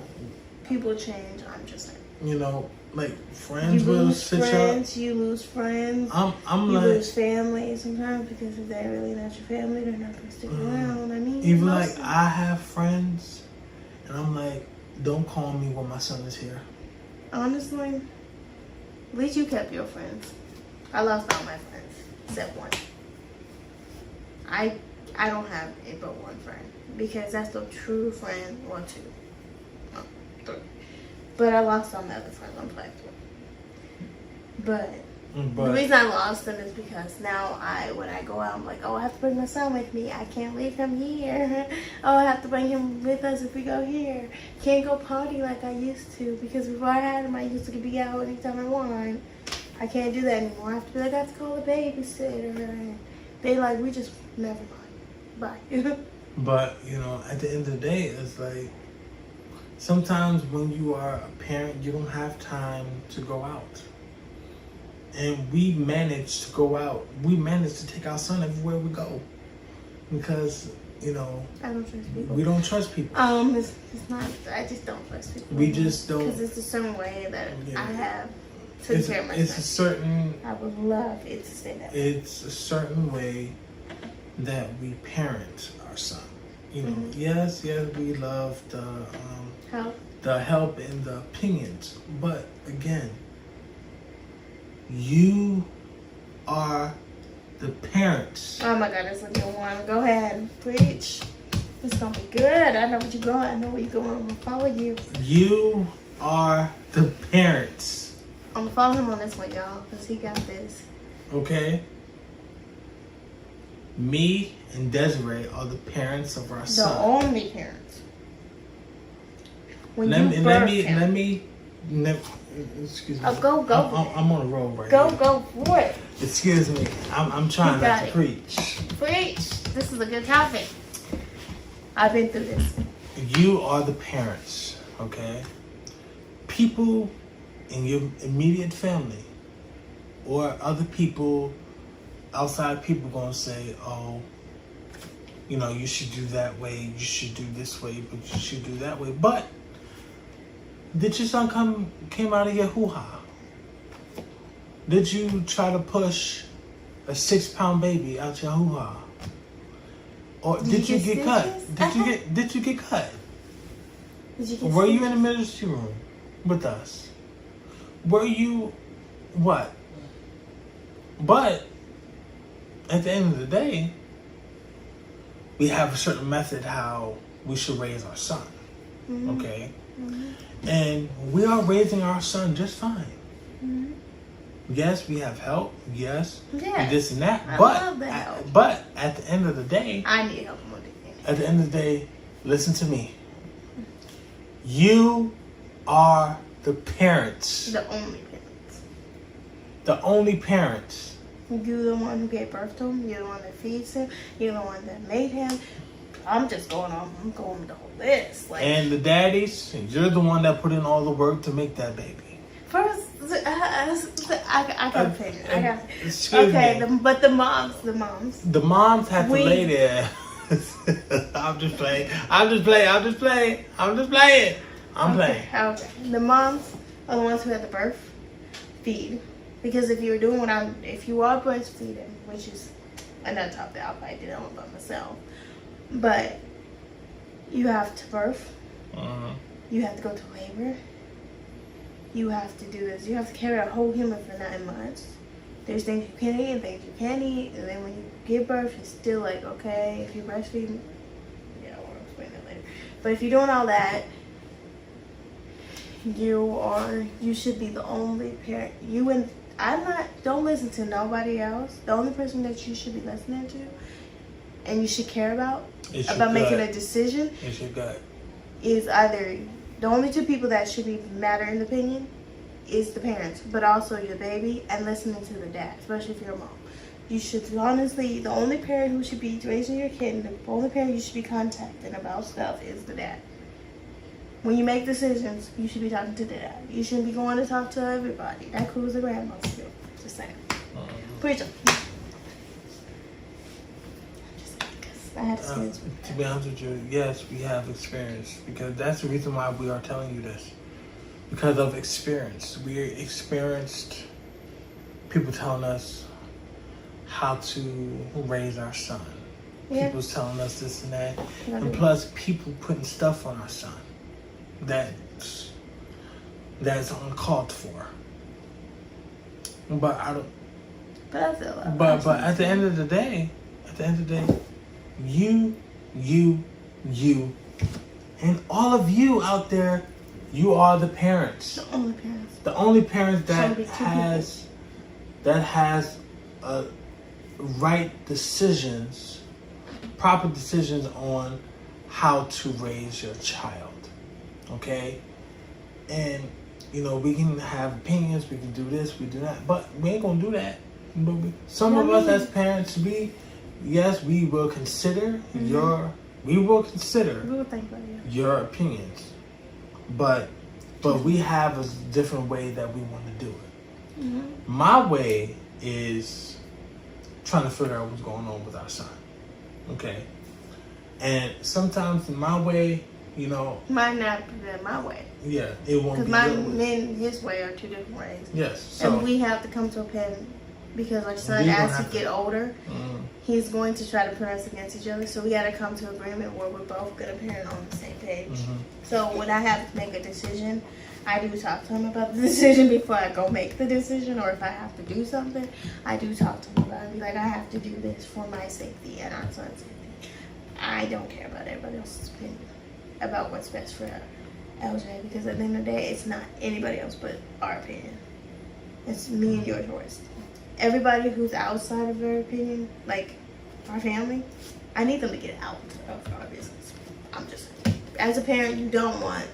Speaker 2: people change. I'm just saying.
Speaker 1: You know, like, friends will switch up.
Speaker 2: You lose friends.
Speaker 1: You
Speaker 2: like, lose family sometimes, because if they're really not your family, they're not gonna stick around. I mean,
Speaker 1: even like, I have friends, and I'm like, don't call me when my son is here.
Speaker 2: Honestly, at least you kept your friends. I lost all my friends except one. I don't have it but one friend, because that's the true friend. Or two. No, three. But I lost all my other friends on platform. But the reason I lost them is because now when I go out, I'm like, oh, I have to bring my son with me. I can't leave him here. Oh, I have to bring him with us if we go here. Can't go party like I used to, because before I had him, I used to be out anytime I want. I can't do that anymore. I have to be like, I have to call a babysitter. And they like, we just never mind. Bye.
Speaker 1: But, you know, at the end of the day, it's like, sometimes when you are a parent, you don't have time to go out. And we managed to go out. We managed to take our son everywhere we go. Because, you know,
Speaker 2: I don't trust people.
Speaker 1: We don't trust people.
Speaker 2: It's not, I just don't trust people.
Speaker 1: We just don't.
Speaker 2: Because it's a certain way that I have to care of myself.
Speaker 1: It's a certain...
Speaker 2: I would love it to stay that way.
Speaker 1: It's a certain way that we parent our son. You know,
Speaker 2: Mm-hmm.
Speaker 1: yes, we love the help and the opinions, but again, you are the parents.
Speaker 2: Oh my God, that's a good one. Go ahead, preach. It's gonna be good. I know what you're going. I know where you're going. I'm gonna follow you.
Speaker 1: You are the parents.
Speaker 2: I'm gonna follow him on this one, y'all, because he got this.
Speaker 1: Okay. Me and Desiree are the parents of our son.
Speaker 2: The only parents. When
Speaker 1: let me. Excuse me.
Speaker 2: Oh, go.
Speaker 1: I'm on a roll right
Speaker 2: now.
Speaker 1: here.
Speaker 2: Go for it.
Speaker 1: Excuse me. I'm trying not to preach.
Speaker 2: Preach. This is a good topic. I've been through this.
Speaker 1: You are the parents, okay? People in your immediate family or other people, outside people, gonna say, oh, you know, you should do that way, you should do this way, but you should do that way. But did your son came out of your hoo-ha? Did you try to push a 6-pound baby out your hoo-ha? Or did you get cut? Did you get cut? Were you in the emergency room with us? Were you what? But at the end of the day, we have a certain method how we should raise our son. Mm-hmm. Okay? Mm-hmm. And we are raising our son just fine. Mm-hmm. Yes, we have help. Yes, and this and that.
Speaker 2: I love the help.
Speaker 1: But at the end of the day,
Speaker 2: I need help more than that.
Speaker 1: At the end of the day, listen to me. You are the parents.
Speaker 2: The only parents.
Speaker 1: The only parents.
Speaker 2: You're the one who gave birth to him. You're the one that feeds him. You're the one that made him. I'm just going on. I'm going with the whole list. Like,
Speaker 1: and the daddies, you're the one that put in all the work to make that baby.
Speaker 2: First, I got opinion. I got.
Speaker 1: Excuse
Speaker 2: Okay,
Speaker 1: me.
Speaker 2: but the moms.
Speaker 1: The moms have to lay there. I'm just playing. I'm playing.
Speaker 2: Okay. The moms are the ones who had the birth feed, because if you are breastfeeding, which is another topic I probably did on by myself, but you have to birth, you have to go to labor, you have to do this, you have to carry a whole human for 9 months. There's things you can eat and things you can't eat, and then when you give birth, it's still like, okay, if you're breastfeeding, yeah, I want to explain that later. But if you're doing all that, you should be the only parent. Don't listen to nobody else. The only person that you should be listening to, and you should care about making a decision,
Speaker 1: it's your gut.
Speaker 2: Is either the only two people that should be matter in the opinion is the parents, but also your baby, and listening to the dad, especially if you're a mom. You should honestly, the only parent who should be raising your kid, the only parent you should be contacting about stuff is the dad. When you make decisions, you should be talking to the dad. You shouldn't be going to talk to everybody. That includes the grandmas too. Just saying. Preach them. I had experience with that.
Speaker 1: To be honest with you, yes, we have experience, because that's the reason why we are telling you this. Because of experience. We experienced people telling us how to raise our son.
Speaker 2: Yeah.
Speaker 1: People's telling us this and that.
Speaker 2: Yeah.
Speaker 1: And plus people putting stuff on our son that's uncalled for. But I don't.
Speaker 2: But I feel like.
Speaker 1: But at the end of the day, you, and all of you out there, you are the parents.
Speaker 2: The only parents.
Speaker 1: The only parents that has right decisions, proper decisions on how to raise your child. Okay? And we can have opinions, we can do this, we do that, but we ain't gonna do that. But some of us as parents, we will consider we will think about your opinions, but we have a different way that we want to do it. My way is trying to figure out what's going on with our son. Okay, and sometimes my way,
Speaker 2: might not be my way.
Speaker 1: Yeah, it won't be.
Speaker 2: Because mine and his way are two different ways.
Speaker 1: Yes, so
Speaker 2: and we have to come to a pen, because our son, as he get older, he's going to try to put us against each other. So we got to come to agreement where we're both going to parent on the same page. So when I have to make a decision, I do talk to him about the decision before I go make the decision. Or if I have to do something, I do talk to him about it. Be like, I have to do this for my safety and our son's safety. I don't care about everybody else's opinion about what's best for LJ, because at the end of the day, it's not anybody else but our opinion. It's me and yours. Everybody who's outside of their opinion, like our family, I need them to get out of our business. I'm just, as a parent, you don't want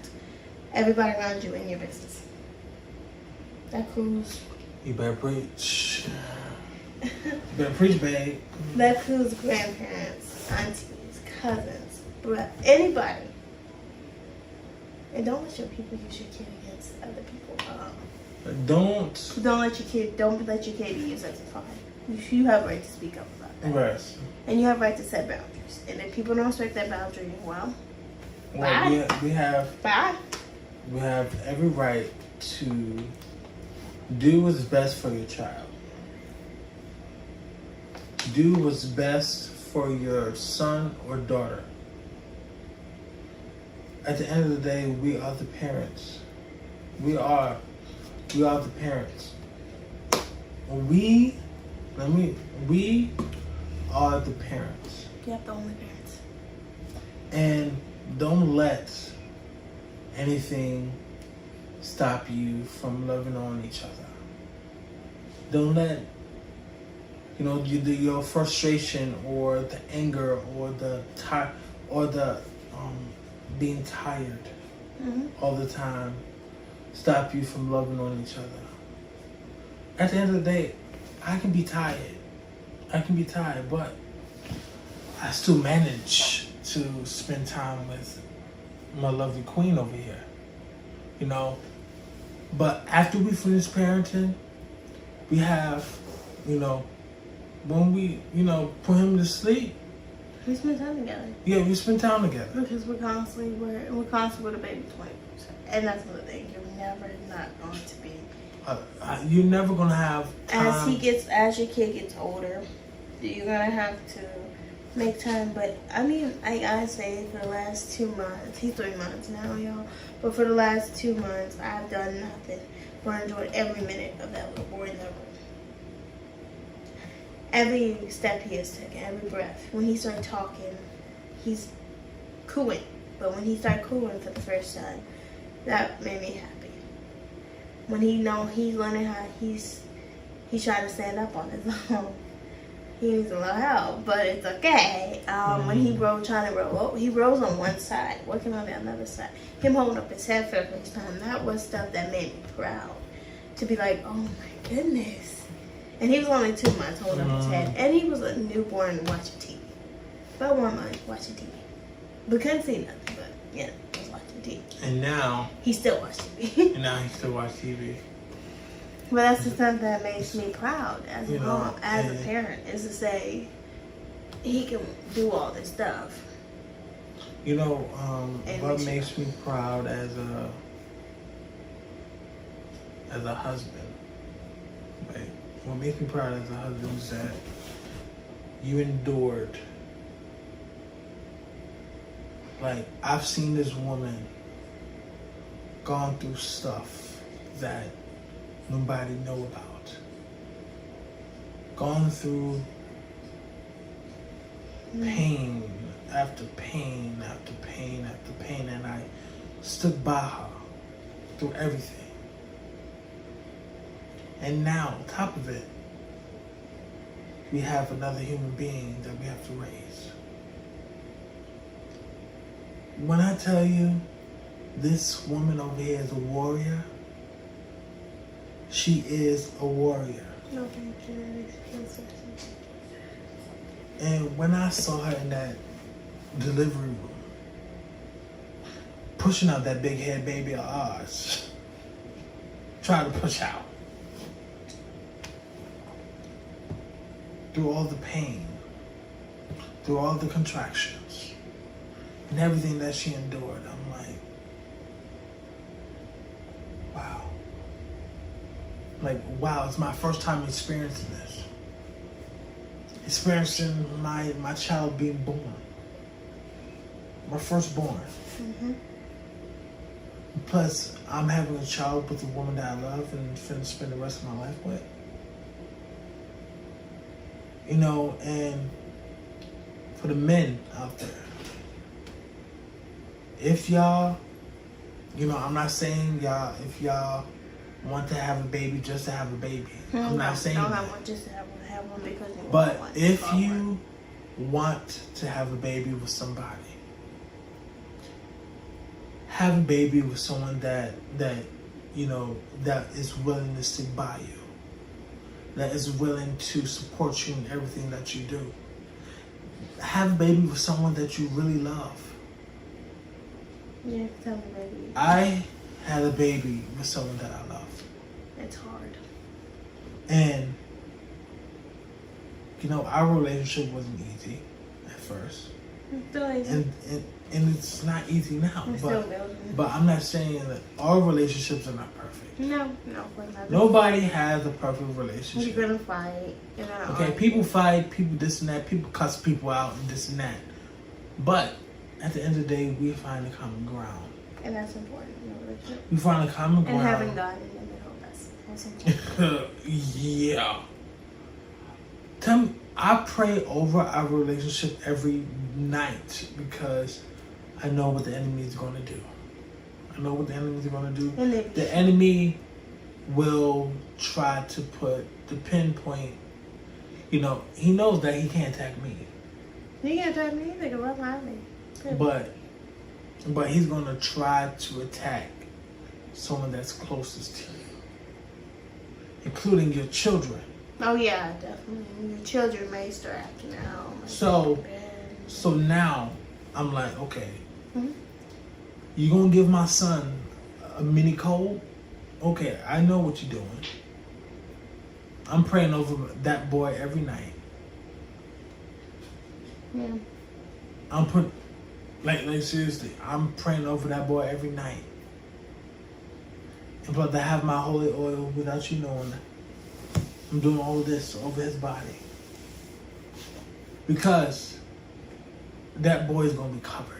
Speaker 2: everybody around you in your business. That includes.
Speaker 1: You better preach. You better preach, babe.
Speaker 2: That includes grandparents, aunties, cousins, anybody. And don't let your people use your kid against other people.
Speaker 1: Don't
Speaker 2: let your kid be used as a fine. You have a right to speak up about that.
Speaker 1: Right.
Speaker 2: And you have a right to set boundaries. And if people don't respect that boundary, well, bye.
Speaker 1: We have every right to do what's best for your child. Do what's best for your son or daughter. At the end of the day, we are the parents. We are the parents. We are the parents.
Speaker 2: Yep, the only parents.
Speaker 1: And don't let anything stop you from loving on each other. Don't let your frustration or the anger or the being tired all the time stop you from loving on each other. At the end of the day, I can be tired, but I still manage to spend time with my lovely queen over here. You know, but after we finish parenting, we have, you know, when we, you know, put him to sleep.
Speaker 2: We spend time together.
Speaker 1: Yeah, we spend time together.
Speaker 2: Because we're constantly with a baby 24/7. And that's the thing. You're never not going to be.
Speaker 1: You're never gonna have time.
Speaker 2: As your kid gets older, you're gonna have to make time. But I mean, I say for the last 2 months, he's 3 months now, y'all. But for the last 2 months, I've done nothing but enjoyed every minute of that little boy in that room. Every step he has taken, every breath. When he started talking, he's cooing. But when he started cooing for the first time, that made me happy. When he's learning how he's trying to stand up on his own. He needs a little help, but it's okay. When he trying to roll, he rolls on one side, working on the other side. Him holding up his head for the first time, that was stuff that made me proud. To be like, oh my goodness. And he was only 2 months holding up his head. And he was a newborn watching TV. About 1 month watching TV. We couldn't see nothing, but yeah, he was watching TV.
Speaker 1: And now
Speaker 2: he still watches TV.
Speaker 1: And now he still watches TV.
Speaker 2: But that's the stuff that makes me proud as a mom, as a parent, is to say he can do all this stuff.
Speaker 1: You know, what makes me proud as a husband, right? What makes me proud as a husband is that you endured. Like, I've seen this woman gone through stuff that nobody know about. Gone through pain after pain after pain after pain, and I stood by her through everything. And now, on top of it, we have another human being that we have to raise. When I tell you this woman over here is a warrior, she is a warrior.
Speaker 2: No, thank you.
Speaker 1: And when I saw her in that delivery room, pushing out that big head baby of ours, trying to push out, through all the pain, through all the contractions, and everything that she endured, I'm like, wow. Like, wow, it's my first time experiencing this. Experiencing my child being born. My firstborn.
Speaker 2: Mm-hmm.
Speaker 1: Plus, I'm having a child with a woman that I love and finna spend the rest of my life with. You know, and for the men out there, if y'all, you know, I'm not saying y'all, if y'all want to have a baby just to have a baby. I'm not saying that.
Speaker 2: I want just to have one because you
Speaker 1: but
Speaker 2: want
Speaker 1: if you want to have a baby with somebody, have a baby with someone that you know, that is willing to stick by you, that is willing to support you in everything that you do. Have a baby with someone that you really love.
Speaker 2: Yeah, tell me, baby.
Speaker 1: I had a baby with someone that I love.
Speaker 2: It's hard.
Speaker 1: And, you know, our relationship wasn't easy at first.
Speaker 2: It's still easy.
Speaker 1: And it's not easy now.
Speaker 2: It's still building.
Speaker 1: But I'm not saying that our relationships are not perfect.
Speaker 2: No, we're not.
Speaker 1: Nobody has a perfect relationship.
Speaker 2: We're gonna fight.
Speaker 1: Okay, people fight, people this and that, people cuss people out and this and that. But at the end of the day, we find a common ground.
Speaker 2: And that's important in a relationship.
Speaker 1: We find a common ground.
Speaker 2: And having God in the middle, that's important.
Speaker 1: Yeah. Tell me, I pray over our relationship every night because I know what the enemy is going to do. I know what the enemy is going to do. The enemy will try to put the pinpoint. You know, he knows that he can't attack me.
Speaker 2: He can't attack me. They can run behind me.
Speaker 1: But he's going to try to attack someone that's closest to you, including your children.
Speaker 2: Oh yeah, definitely. Your children may start acting out.
Speaker 1: So now, I'm like, okay,
Speaker 2: Mm-hmm.
Speaker 1: you gonna give my son a mini cold? Okay, I know what you're doing. I'm praying over that boy every night.
Speaker 2: Yeah.
Speaker 1: I'm put like seriously, I'm praying over that boy every night. And but to have my holy oil without you knowing, I'm doing all of this over his body. Because that boy is gonna be covered.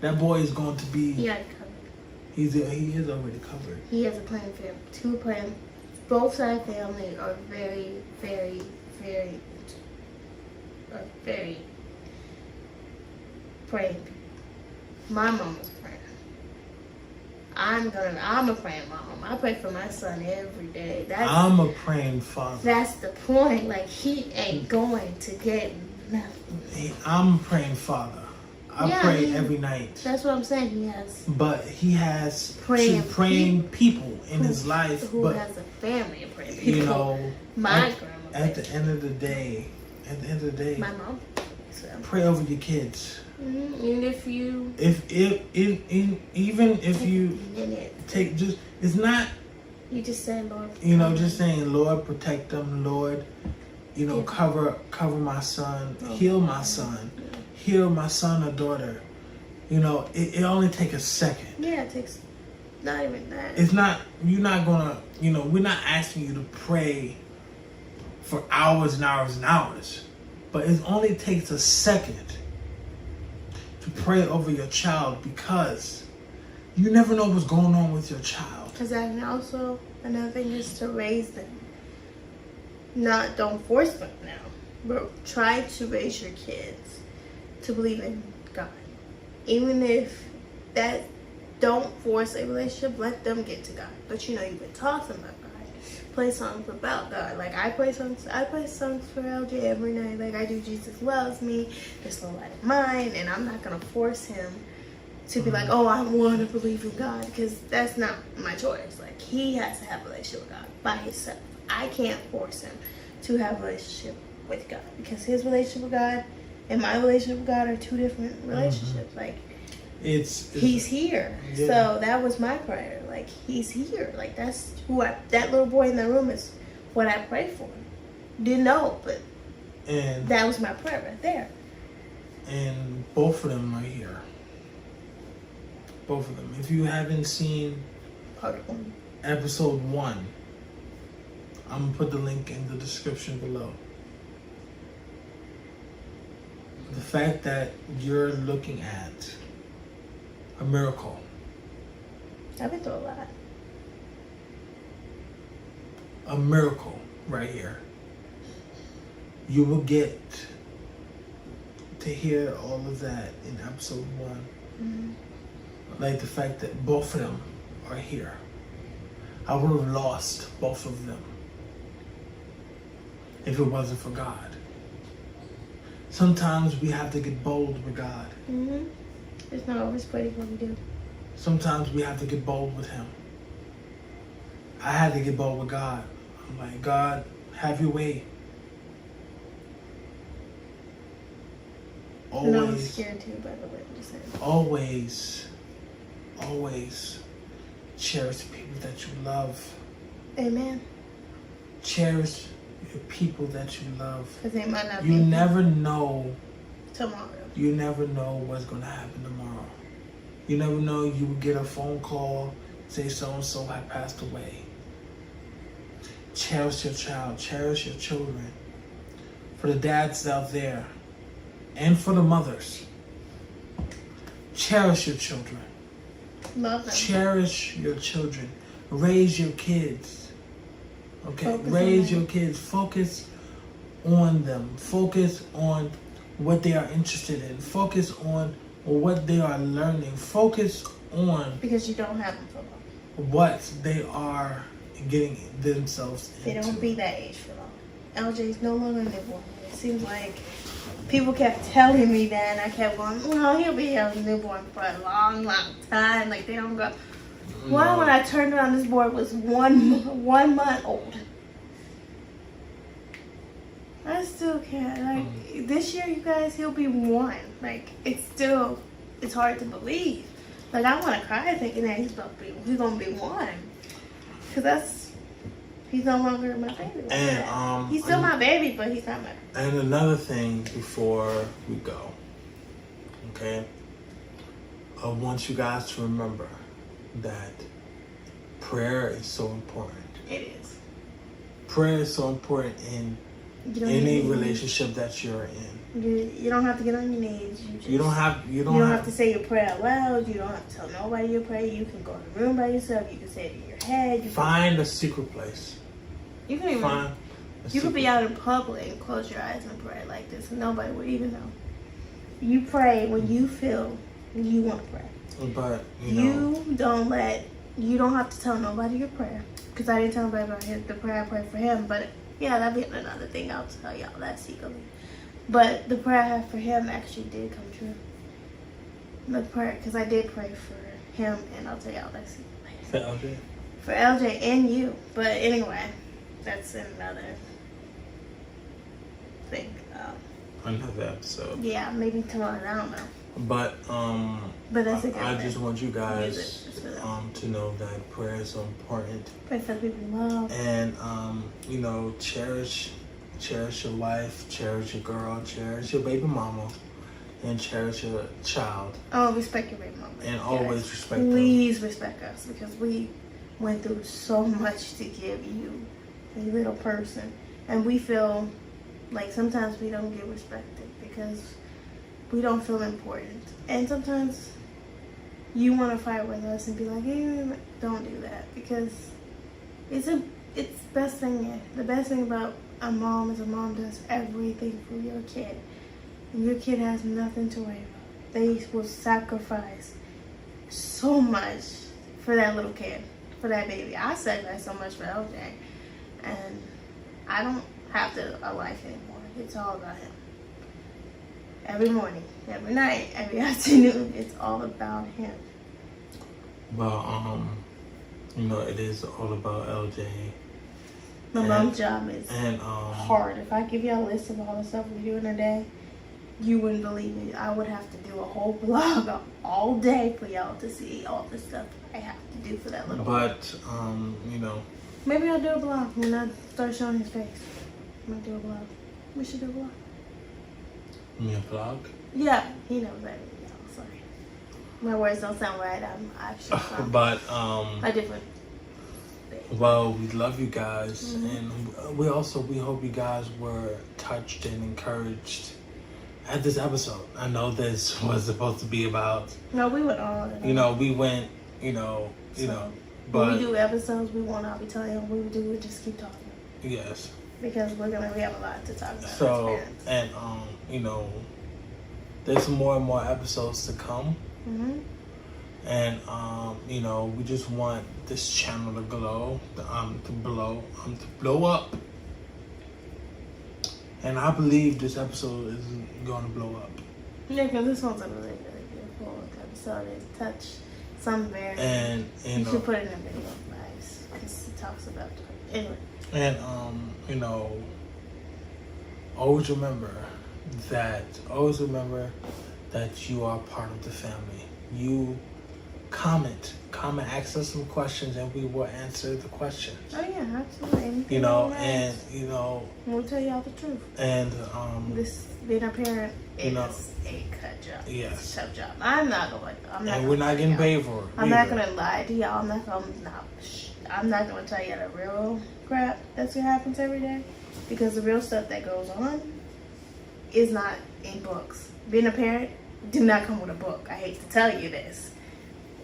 Speaker 1: That boy is going to be
Speaker 2: He already covered.
Speaker 1: he is already covered.
Speaker 2: He has a plan for him. 2 plans. Both sides of the family are very, very, very, very praying. My mom was praying. I'm a praying mom. I pray for my son every day.
Speaker 1: I'm a praying father.
Speaker 2: That's the point. Like, he ain't going to get nothing.
Speaker 1: I'm a praying father. I pray every night.
Speaker 2: That's what I'm saying. He has.
Speaker 1: But he has
Speaker 2: Praying
Speaker 1: people in his life.
Speaker 2: Who
Speaker 1: but,
Speaker 2: has a family of praying people.
Speaker 1: You know,
Speaker 2: my grandma.
Speaker 1: At the end of the day,
Speaker 2: my mom. So.
Speaker 1: Pray over your kids.
Speaker 2: And if you,
Speaker 1: even if you take just, it's not.
Speaker 2: You just say, Lord.
Speaker 1: You know, just saying, Lord, protect them, Lord. You know, cover my son, heal my son, heal my son or daughter. You know, it only takes a second.
Speaker 2: Yeah, it takes not even that.
Speaker 1: It's not. You're not gonna. You know, we're not asking you to pray for hours and hours and hours, but it only takes a second to pray over your child, because you never know what's going on with your child.
Speaker 2: Because and also another thing is to raise them. Don't force them now, but try to raise your kids to believe in God. Even if that, don't force a relationship, let them get to God. But you know, you've been talking about God. Play songs about God. Like I play songs for LJ every night. Like I do Jesus Loves Me, This Little Light of Mine, and I'm not gonna force him to be like, oh, I want to believe in God, because that's not my choice. Like he has to have a relationship with God by himself. I can't force him to have a relationship with God, because his relationship with God and my relationship with God are 2 different relationships. Like he's here. Yeah. So that was my prayer. Like he's here. Like that's that little boy in the room is what I prayed for. Didn't know, but that was my prayer right there.
Speaker 1: And both of them are here. Both of them. If you haven't seen
Speaker 2: Part 1.
Speaker 1: Episode 1, I'm going to put the link in the description below. The fact that you're looking at a miracle.
Speaker 2: I've been through a lot.
Speaker 1: A miracle right here. You will get to hear all of that in episode 1.
Speaker 2: Mm-hmm.
Speaker 1: Like the fact that both of them are here. I would have lost both of them if it wasn't for God. Sometimes we have to get bold with God.
Speaker 2: Mm-hmm. It's not always pretty what we do.
Speaker 1: Sometimes we have to get bold with Him. I had to get bold with God. I'm like, God, have your way. Always.
Speaker 2: And I was scared too, by the way. I'm just saying.
Speaker 1: Always cherish the people that you love.
Speaker 2: Amen.
Speaker 1: Cherish the people that you love.
Speaker 2: Because they might not be.
Speaker 1: You never know
Speaker 2: tomorrow.
Speaker 1: You never know what's going to happen tomorrow. You never know, you will get a phone call, say so-and-so had passed away. Cherish your child. Cherish your children. For the dads out there, and for the mothers, cherish your children.
Speaker 2: Love them.
Speaker 1: Cherish your children. Raise your kids. Okay?
Speaker 2: Focus
Speaker 1: Raise your kids. Focus on them. Focus on what they are interested in. Focus on what they are learning. Focus on...
Speaker 2: Because you don't have them for long.
Speaker 1: What they are getting themselves into.
Speaker 2: They don't be that age for long. LJ is no longer a newborn. It seems like people kept telling me that, and I kept going, well, he'll be a newborn for a long, long time. Like, they don't go. Why, when I turned around, this boy was one month old. I still can't. Like, this year, you guys, he'll be 1. Like, it's hard to believe. Like, I want to cry thinking that he's going to be 1. Because he's no longer my baby.
Speaker 1: And,
Speaker 2: he's still my baby, but he's not my.
Speaker 1: And another thing before we go, okay? I want you guys to remember that prayer is so important.
Speaker 2: It is.
Speaker 1: Prayer is so important in any relationship that you're in.
Speaker 2: You don't have to get on your knees.
Speaker 1: You don't have
Speaker 2: to say your prayer out loud. You don't have to tell nobody your prayer. You can go in the room by yourself. You can say it in your head.
Speaker 1: Find a secret place.
Speaker 2: You can even. You could be out in public and close your eyes and pray like this, and nobody would even know. You pray when you feel you want to pray.
Speaker 1: But
Speaker 2: you don't have to tell nobody your prayer, because I didn't tell nobody about the prayer I prayed for him. But yeah, that'd be another thing I'll tell y'all that secretly. But the prayer I had for him actually did come true. The prayer, because I did pray for him, and I'll tell y'all that secretly. For LJ and you. But anyway, that's another thing.
Speaker 1: Another episode.
Speaker 2: Yeah, maybe tomorrow. I don't know.
Speaker 1: But
Speaker 2: that's a good
Speaker 1: I
Speaker 2: thing.
Speaker 1: just want you guys to know that prayer is so important.
Speaker 2: Pray for the people you love.
Speaker 1: And cherish your wife, cherish your girl, cherish your baby mama, and cherish your child.
Speaker 2: Oh, respect your baby mama.
Speaker 1: And always respect them.
Speaker 2: Please respect us, because we went through so much to give you a little person, and we feel like sometimes we don't get respected because we don't feel important. And sometimes you want to fight with us and be like, hey, don't do that, because it's the best thing. The best thing about a mom is a mom does everything for your kid, and your kid has nothing to worry about. They will sacrifice so much for that little kid, for that baby. I sacrifice so much for LJ, and I don't have a life anymore. It's all about him. Every morning, every night, every afternoon, it's all about him.
Speaker 1: Well, it is all about LJ.
Speaker 2: My mom's job is hard. If I give you a list of all the stuff we do in a day, you wouldn't believe it. I would have to do a whole blog all day for y'all to see all the stuff I have to do for that little boy.
Speaker 1: But,
Speaker 2: maybe I'll do a blog when I start showing his face. I might do a blog. We should do a blog.
Speaker 1: You mean a blog?
Speaker 2: Yeah, he knows that. Y'all. Sorry. My words don't sound right. I'm actually
Speaker 1: But,
Speaker 2: a different.
Speaker 1: Well, we love you guys, and we hope you guys were touched and encouraged at this episode. I know this was supposed to be about.
Speaker 2: No, we went on.
Speaker 1: We went. But
Speaker 2: when we do episodes, we won't all be telling you what we do. We just keep talking.
Speaker 1: Yes.
Speaker 2: Because we have a lot to talk about.
Speaker 1: So and there's more and more episodes to come. And we just want this channel to glow, to blow up. And I believe this episode is going to blow up.
Speaker 2: Yeah, because this one's a really, really beautiful episode. It touched some very.
Speaker 1: And
Speaker 2: you should put it in a video, guys, because it talks about it. Anyway.
Speaker 1: And always remember that you are part of the family. You comment, ask us some questions, and we will answer the questions.
Speaker 2: Oh yeah, absolutely.
Speaker 1: We'll
Speaker 2: tell y'all the truth.
Speaker 1: And
Speaker 2: this being a parent is a cut job.
Speaker 1: Yes,
Speaker 2: it's a tough job. I'm not.
Speaker 1: And we're not getting paid for it.
Speaker 2: I'm not gonna lie to y'all. I'm not gonna tell you the real crap that happens every day, because the real stuff that goes on is not in books. Being a parent do not come with a book. I hate to tell you this.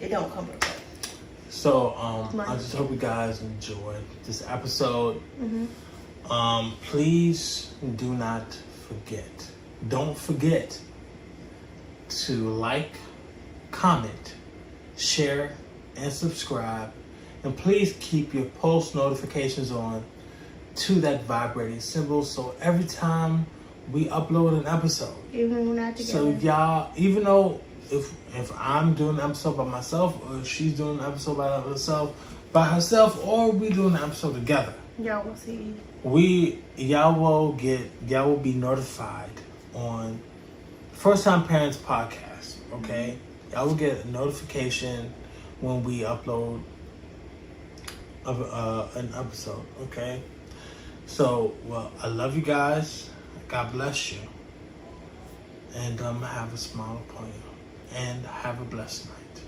Speaker 2: It don't come with a book.
Speaker 1: So, I just hope you guys enjoyed this episode. Please do not forget. Don't forget to like, comment, share, and subscribe. And please keep your post notifications on to that vibrating symbol, so every time we upload an episode,
Speaker 2: even when we're not together.
Speaker 1: So y'all, even though if I'm doing an episode by myself, or if she's doing an episode by herself, or we doing an episode together,
Speaker 2: y'all will see
Speaker 1: y'all will be notified on First Time Parents Podcast. Okay, y'all will get a notification when we upload an episode. Okay, so well, I love you guys. God bless you, and have a smile upon you, and have a blessed night.